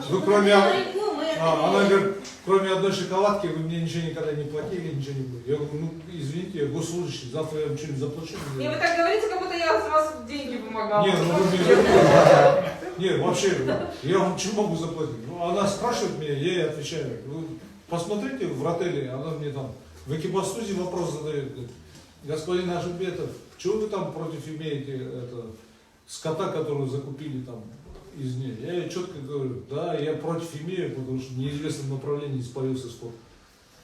Вы кроме... Она говорит, кроме одной шоколадки, вы мне ничего никогда не платили, ничего не было. Я говорю, ну извините, я госслужащий, завтра я вам что-нибудь заплачу. И вы так говорите, как будто я вас деньги помогала. Нет, ну вы мне... Нет, вообще, я вам что могу заплатить? Ну, она спрашивает меня, я ей отвечаю. Вы посмотрите в отеле, она мне там в Экибастузе вопрос задает. Говорит, господин Ашимбетов, что вы там против имеете скота, которую закупили там из нее? Я ей четко говорю, да, я против имею, потому что в неизвестном направлении испарился скот.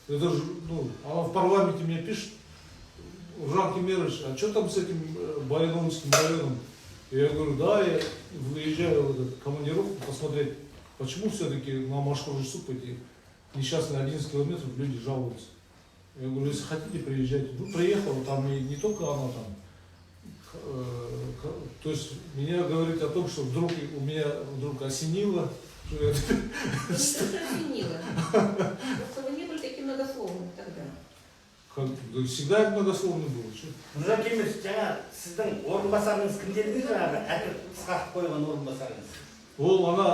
Это же, ну, она в парламенте мне пишет, Жан Кемерович, а что там с этим Бариновским районом? Я говорю, да, я выезжаю в эту командировку посмотреть, почему все-таки на Машхуржсуп эти несчастные 11 километров люди жалуются. Я говорю, если хотите, приезжайте. Ну, приехал, там и не только она там. То есть меня говорит о том, что вдруг у меня вдруг осенило, что я... Ну, не то, что осенило. Просто вы не были таким многословным тогда. Да всегда это многословно было. Что? Нұржан Кемеш, жаңа сіздің орынбасарыңыз кім деді жаңағы әкім қысқартып қойған орынбасарыңыз? Ол ана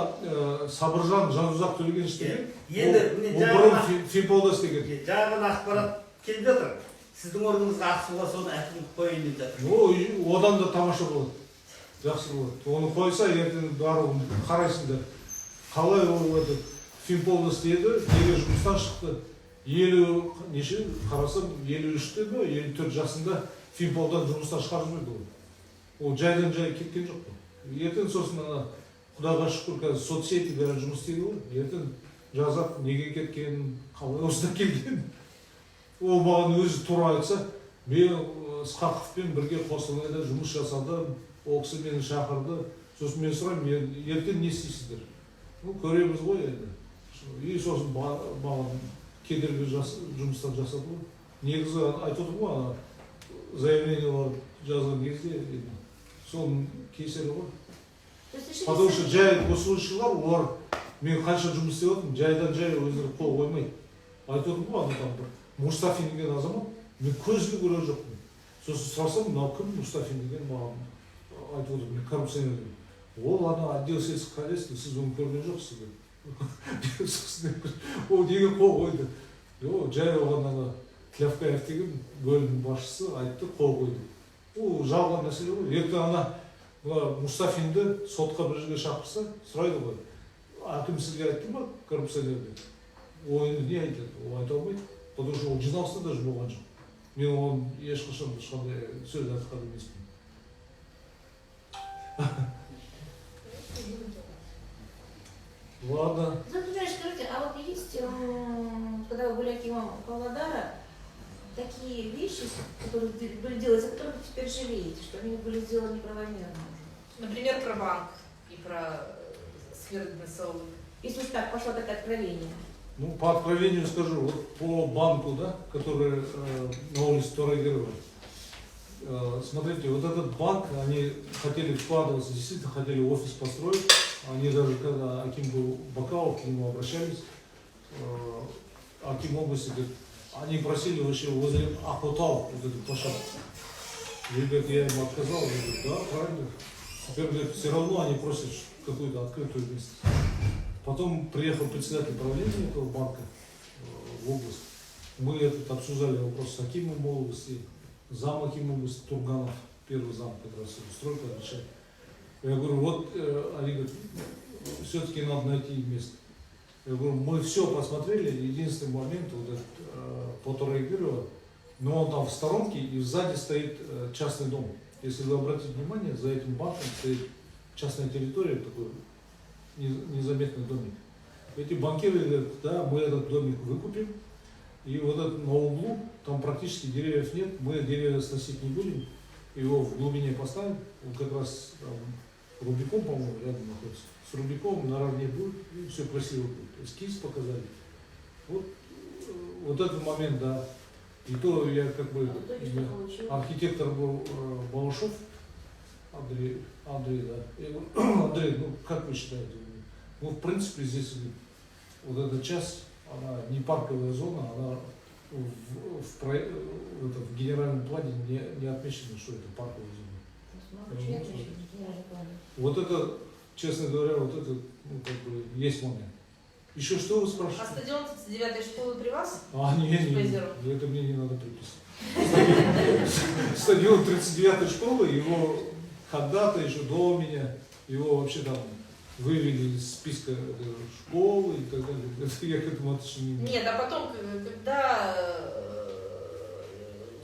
Сабыржан Жанұзақ Төлегенович деген. Енді ол бұрын Финполдас деген. жаңағы ақпарат келіп жатыр. Сіздің орныңызға ақсуға соны әкім қойын деп жатыр. О, одан да тамаша болады. Жақсы болады. Оны қойса, ертең барлығын қарайсыңдар. Қалай ол Финполдас деді, неге жұмыстан шықты. Неше қарасам, 53-те ме, 54 жасында Финполдан жұмыстан шығарып жіберді ол. Ол жайдан жай кеткен жоқ қой. Ертең сосын ана Құдайға шүкір қазір соцсети бәрі жұмыс істейді ғой. Ертең жазады, неге кеткенін, қалай осында келгенін. Ол маған өзі тура айтса, мен Ысқақовпен бірге Қостанайда жұмыс жасадым, ол кісі мені шақырды. Сосын мен сұраймын, ертең не істейсіздер? Ну, көреміз ғой енді. И сосын маған кедергі жұмыстар жасады ғой. Негізі айтып отырмын ғой, ана заявлениялар жазған кезде соның кесері ғой. Потому что жай осылышылар, олар мен қанша жұмыс істеп отырмын, жайдан жай өздері қол қоймайды. Айтып отырмын ғой, ана там бір Мұстафин деген азамат, мен көзге көрген жоқпын. Сосын сұрасам, мынау кім Мұстафин деген маған айтып отыр, мен коррупционер деген. Ол ана отдел сельского хозяйства, сіз оны көрген жоқсыз деп. Ол неге қол қойды? Жай оған ана Тлявкаев деген бөлімнің басшысы айтты, қол қойды. Ол жалған мәселе ғой. Ертең ана Мұстафинді сотқа бір жерге шақырса, сұрайды ғой. Әкім сізге айтты ма коррупционер деп? Ол енді не айтады? Ол айта алмайды. Потому что ол жиналыста даже болған жоқ. Мен оған ешқашан ешқандай сөз айтқан емеспін. Ладно. Скажите, а вот есть, когда вы были акимом Павлодара, такие вещи, которые были делать, за которые вы теперь жалеете, что они были сделаны неправомерно? Например, про банк и про сферу финансовых. Если уж так пошло такое откровение. Ну, по откровению скажу, вот по банку, да, который на улице Торайгерова. Смотрите, вот этот банк, они хотели вкладываться, действительно хотели офис построить. Они даже, когда Аким был Бакалов, к нему обращались, Аким области, говорит, они просили вообще возле Ахотау вот эту площадку. И, говорит, я им отказал, я говорю, да, правильно. Теперь, говорит, все равно они просят какую-то открытую местность. Потом приехал председатель правления этого банка в область. Мы обсуждали вопрос с Акимом области, зам Акима области, Турганов, первый зам как раз стройка отвечает. Я говорю, вот, они говорят, все-таки надо найти место. Я говорю, мы все посмотрели, единственный момент, вот этот по Торайгерова, но он там в сторонке и сзади стоит частный дом. Если вы обратите внимание, за этим банком стоит частная территория, такой незаметный домик. Эти банкиры говорят, да, мы этот домик выкупим, и вот этот на углу, там практически деревьев нет, мы деревья сносить не будем, его в глубине поставим, он как раз там, Рубиком, по-моему, рядом находится. С Рубиком наравне будет, и все красиво будет. Эскиз показали. Вот этот момент, да. И то я как бы, архитектор был Балашов, Андрей, да. Я говорю, Андрей, ну как вы считаете? Ну, в принципе, здесь вот эта часть, она не парковая зона, она в генеральном плане не отмечено, что это парковая зона. Вот это, честно говоря, вот это, ну, как бы, есть момент. Еще что вы спрашиваете? А стадион 39-й школы при вас? Не, это мне не надо приписывать. Стадион 39-й школы, его когда-то еще до меня, его вообще там вывели из списка школы и так далее. Это я к этому отношения не имею. Нет, а потом, когда...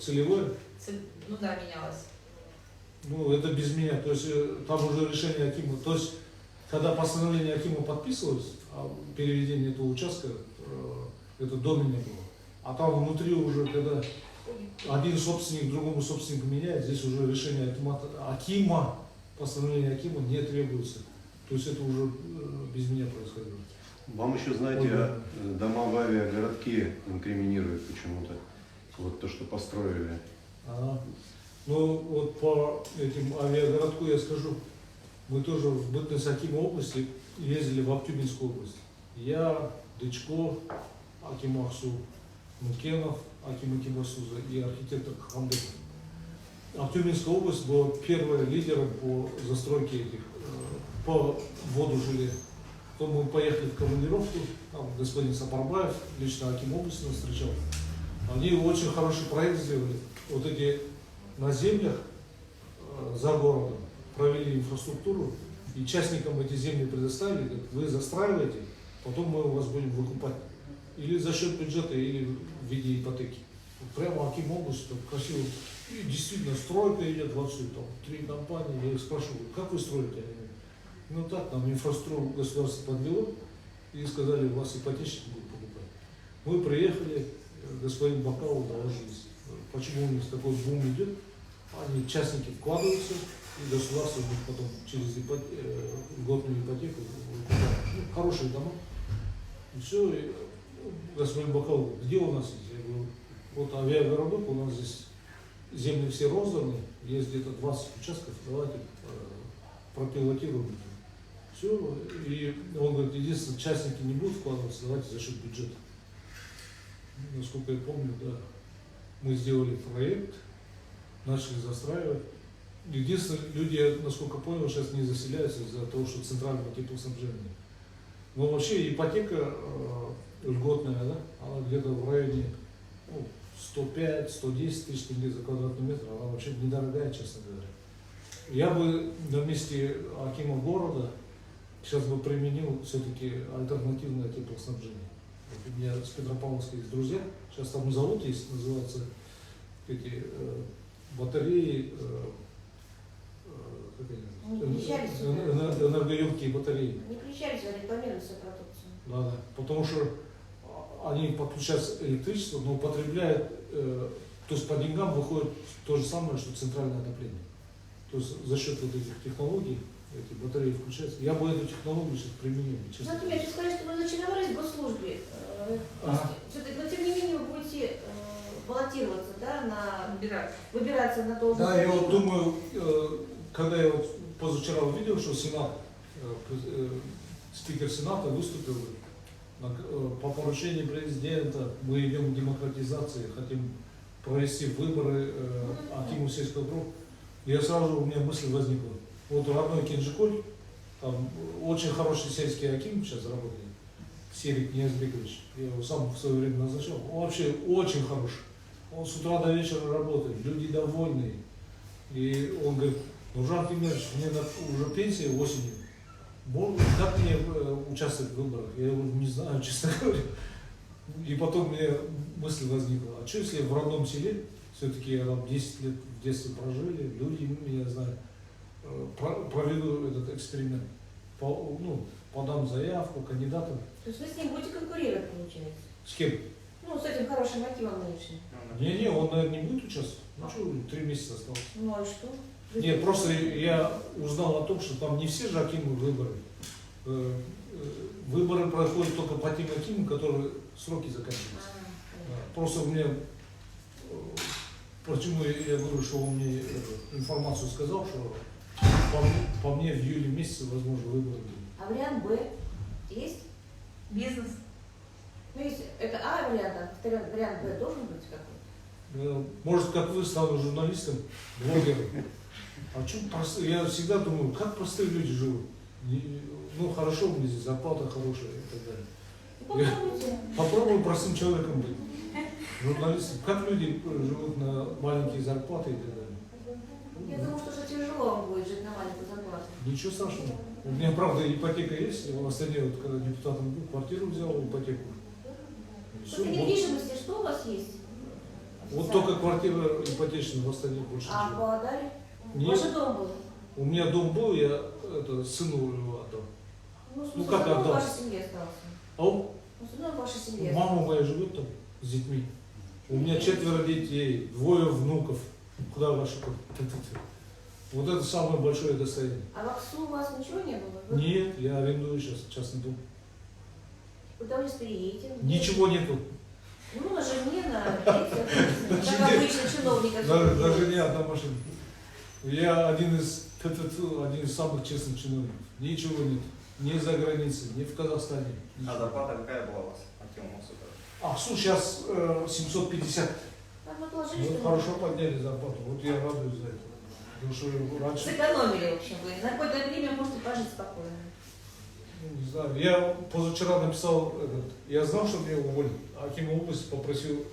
Целевое? Ну да, менялось. Ну, это без меня. То есть там уже решение Акима. То есть, когда постановление Акима подписывалось, переведение этого участка, это до меня было. А там внутри уже, когда один собственник другому собственнику меняет, здесь уже решение Акима, постановление Акима не требуется. То есть это уже без меня происходило. Вам еще, знаете, дома в авиагородке инкриминируют почему-то. Вот то, что построили. Ну вот по этим авиагородку я скажу, мы тоже в бытность Акима области ездили в Актюбинскую область. Я, Дычко, Аким Ахсу, Мукенов, Аким Акимасуза и архитектор Хамбеков. Актюбинская область была первая лидером по застройке этих, по вводу жилья. Потом мы поехали в командировку, там господин Сапарбаев, лично Аким области нас встречал. Они очень хороший проект сделали. Вот эти на землях за городом провели инфраструктуру, и частникам эти земли предоставили, говорят, вы застраиваете, потом мы у вас будем выкупать. Или за счет бюджета, или в виде ипотеки. Вот прямо Аким область, так красиво. И действительно, стройка идет вовсю, там 3 компании. Я их спрашиваю, как вы строите? Они говорят, ну так, нам инфраструктуру государство подвело, и сказали, у вас ипотечники будут покупать. Мы приехали, господин Бакалов доложились, почему у них такой бум идет. Они, частники, вкладываются, и государство у них потом через льготную ипотеку выкупает. Ну, хорошие дома. И все, и господин Бакалов, где у нас есть? Я говорю, вот авиагородок, у нас здесь земли все розданы, есть где-то 20 участков, давайте пропилотируем. Все, и он говорит, единственное, частники не будут вкладываться, давайте за счет бюджета. Насколько я помню, да, мы сделали проект, начали застраивать. Единственное, люди, насколько понял, сейчас не заселяются из-за того, что центральное теплоснабжение. Но вообще ипотека льготная, да, она где-то в районе 105-110 тысяч тенге за квадратный метр, она вообще недорогая, честно говоря. Я бы на месте Акима города сейчас бы применил все-таки альтернативное теплоснабжение. Вот у меня с Петропавловска есть друзья, сейчас там завод есть, называется эти батареи, энергоемкие батареи. Не включались в рекламированную продукцию. Да, потому что они подключаются электричество, но употребляют, то есть по деньгам выходит то же самое, что центральное отопление. То есть за счет вот этих технологий эти батареи включаются. Я бы эту технологию сейчас применил, честно. Например, я сказали, что вы разочаровались в госслужбе. Но тем не менее вы будете баллотироваться, да, выбираться на должность. Да, я вот думаю, когда я вот позавчера увидел, что Сенат, спикер Сената выступил по поручению президента, мы идем к демократизации, хотим провести выборы Акиму сельского округа. Я сразу, у меня мысль возникла. Вот родной Кенжиколь, там очень хороший сельский аким сейчас работает, Серик Ниязбекович, я его сам в свое время назначал, он вообще очень хороший. Он с утра до вечера работает, люди довольные. И он говорит, ну, Жан Кемерович, мне уже пенсия осенью, как мне участвовать в выборах? Я его не знаю, честно говоря. И потом мне мысль возникла, а что если я в родном селе, все-таки я там 10 лет в детстве прожили, люди меня знают, проведу этот эксперимент, подам заявку кандидатам. То есть вы с ним будете конкурировать, получается? С кем? Ну, с этим хорошим Акимом нынешним. Не, он, наверное, не будет участвовать. Ну что, 3 месяца осталось. Ну а что? Нет, просто я узнал о том, что там не все же Акимы выборы. Выборы проходят только по тем Акимам, которые сроки заканчиваются. Просто у меня, почему я говорю, что он мне эту информацию сказал, что по мне в июле месяце, возможно, выборы будут. А вариант Б есть? Бизнес. Ну, если это А вариант, а вариант Б должен быть какой? Может, как вы стану журналистом, блогером. А что простые? Я всегда думаю, как простые люди живут. Ну, хорошо, у меня здесь зарплата хорошая и так далее. Попробую простым человеком быть. Журналистом. Как люди живут на маленькие зарплаты и так далее. Я думаю, что тяжело вам будет жить на маленькую зарплату. Ничего страшного. У меня, правда, ипотека есть. Я в Астане, вот, когда депутатом был, квартиру взял, ипотеку. После недвижимости что у вас есть? Вот только квартира ипотечная в Астане, больше ничего. А подали? Нет. Ваш дом был? У меня дом был, я сыну его отдал. Ну как отдал? отдал? В вашей семье остался. А В вашей семье. мама моя живет там с детьми. У меня 4 детей, 2 внуков. Куда ваши? Вот это самое большое достояние. А в Аксу у вас ничего не было? Нет, я арендую сейчас частный дом. Куда вы сейчас переедете? Ничего нету. Ну, на жене, на детях, как обычно чиновников. Даже не одна машина. Я один из самых честных чиновников. Ничего нет. Ни за границей, ни в Казахстане. А зарплата какая была у вас? Аксу сейчас 750. Там отложили, Ну, что хорошо подняли зарплату. Вот я радуюсь за это. Потому что раньше, сэкономили, в общем, вы. На какое-то время можете пожить спокойно. ну, не знаю, я позавчера написал, я знал, что меня уволят. Аким области попросил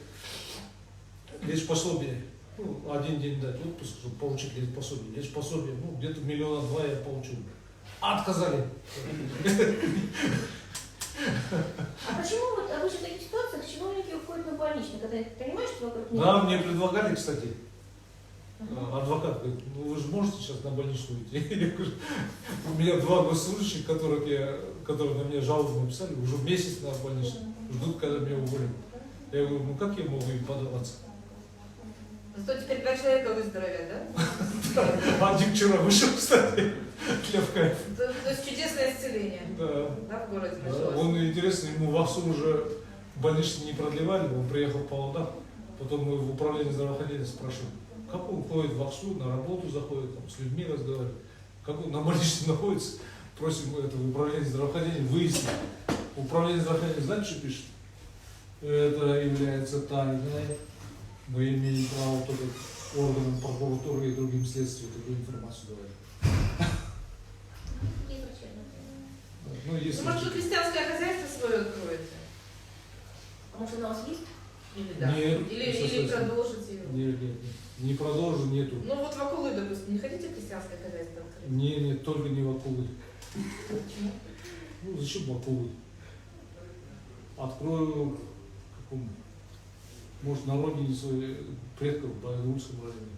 лишь пособие. Ну, один день дать отпуск, чтобы получить лишь пособие. Лишь пособие, ну, где-то 1,2 миллиона я получил. Отказали. А почему вот обычно в таких ситуациях чиновники уходят на больничный, когда понимаешь, что вокруг них? Да, мне предлагали, кстати. Адвокат говорит, ну вы же можете сейчас на больничную уйти? Я говорю, у меня 2 госслужащих, которые на меня жалобу написали, уже месяц на больничную, ждут, когда меня уволят. Я говорю, ну как я могу им подаваться? Зато теперь 2 человека выздоровят, да? Один вчера вышел, кстати, для в кайф. То есть чудесное исцеление. Да. Да, в городе Да, началось. он, интересно, ему в Аксу уже больничный не продлевали, он приехал в Павлодар, потом мы в управление здравоохранения спрашиваем, как он ходит в Аксу, на работу заходит, там, с людьми разговаривает, как он на больничном находится, просим это в управление здравоохранения выяснить. Управление здравоохранения, знаете, что пишет? Это является тайной, мы имеем право только органам прокуратуры и другим следствиям такую информацию давать. Ну, если... Ну, может, вы крестьянское хозяйство свое откроете? А может, она у вас есть? Или да? Нет, Или продолжите его? Нет, не продолжу, нету. Ну вот в Акулы, допустим, не хотите крестьянское хозяйство открыть? Не, только не в Акулы. Почему? Ну, зачем в Акулы? Открою, какому? Может, на родине своих предков в Баянурском районе.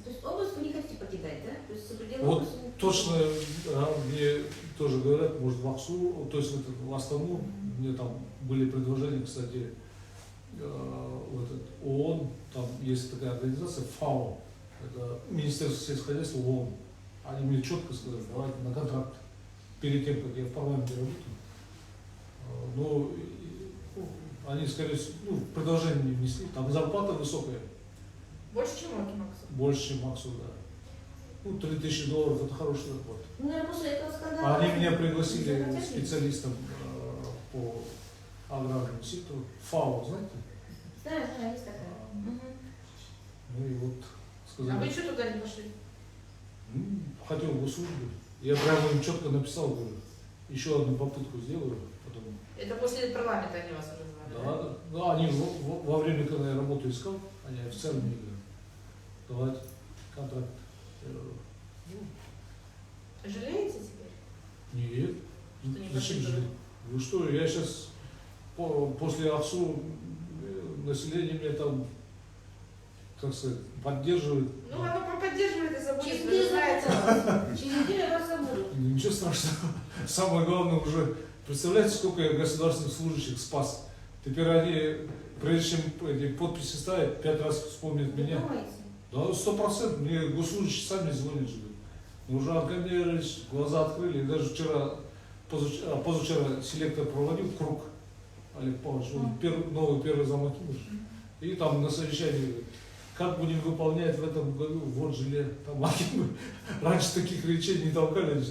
То есть область вы не хотите покидать, да? То есть за пределы Вот области не точно, мне тоже говорят, может, в Аксу, то есть в Астану, мне там были предложения, кстати, в этот ООН, там есть такая организация ФАО, это Министерство сельского хозяйства ООН. Они мне четко сказали, давайте на контракт, перед тем, как я в парламенте работаю. Но они, скорее всего, предложение не внесли, там зарплата высокая. Больше, чем Акимаксу? Больше, чем Максу, да. Ну, $3000 это хорошая зарплата. Ну, наверное, после этого скандала. Они меня пригласили Захотели? специалистом по аграрному сектору. ФАО, знаете? Да, есть такая. Ну и вот А сказали, вы что туда не пошли? хотел в госслужбу. Я прямо им четко написал, говорю, еще одну попытку сделаю, потом. Это после парламента они вас уже звали? Да, они во время, когда я работу искал, они официально мне говорят, давайте контракт. Жалеете теперь? Нет. Что не Зачем пошли же? Вы что, я сейчас после Аксу население меня там, как сказать, поддерживает. Ну, оно поддерживает и заботит, Через вы неделю же знаете. Через неделю вас забудут. Ничего страшного. Самое главное уже, представляете, сколько я государственных служащих спас. Теперь они, прежде чем эти подписи ставят, 5 раз вспомнят меня. Думаете? Да, 100%. Мне госслужащие сами звонят же. Ну, уже Аркадий Ильич глаза открыли. И даже позавчера селектор проводил круг. Олег Павлович, он новый первый замок. И там на совещании говорит, как будем выполнять в этом году, вот желе. Там, раньше таких речей не толкали.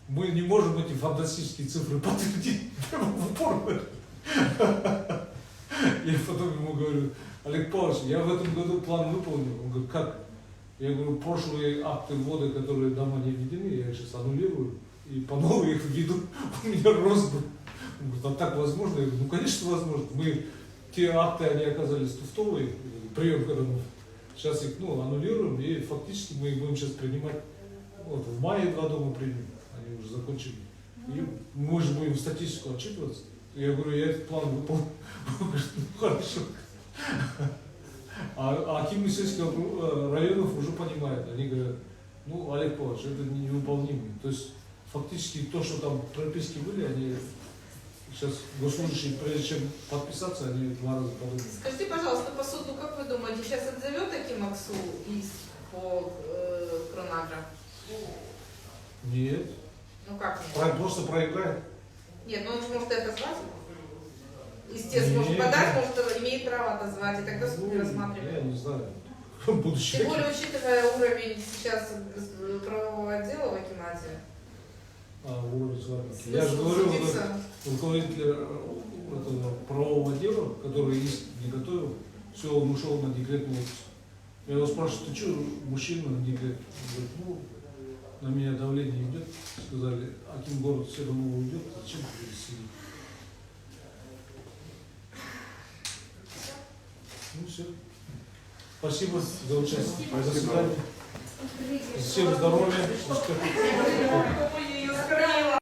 Мы не можем эти фантастические цифры подтвердить прямо в упор. Я потом ему говорю, Олег Павлович, я в этом году план выполнил. Он говорит, как? Я говорю, прошлые акты ввода, которые дома не введены, я сейчас аннулирую и по новой их введу. У меня рост был. Он говорит, а так возможно? Я говорю, ну конечно возможно. Мы, те акты, они оказались туфтовые, прием коронов. Сейчас их аннулируем и фактически мы их будем сейчас принимать. Вот, в мае 2 дома примем, они уже закончили. И мы же будем статистику отчитываться. Я говорю, я этот план выполнил. Он говорит, ну хорошо. А акимы сельских районов уже понимают. Они говорят, ну, Олег Павлович, это невыполнимо. То есть фактически то, что там прописки были, они сейчас госслужащие, прежде чем подписаться, они 2 раза подумают. Скажите, пожалуйста, по суду, как вы думаете, сейчас отзовет Акимаксу иск по Кронагро? Нет. Ну как нет? Просто проиграет. Нет, ну он же может это звать. естественно, может Не, подать, не. может, имеет право отозвать, и тогда суд не Я рассматривает. не знаю. Будущее. Тем более, учитывая уровень сейчас правового отдела в Акимате, Уровень свадьбы. Я же говорю, вот судиться. этот руководитель этого правового дела, который иск не готовил, все, он ушел на декретный отпуск. Я его спрашиваю, ты что, мужчина на декрет? Он говорит, ну, на меня давление идет. Сказали, Аким город все равно уйдет, зачем ты здесь сидеть? Ну все. Спасибо за участие в заседании. Всем здоровья, успехов.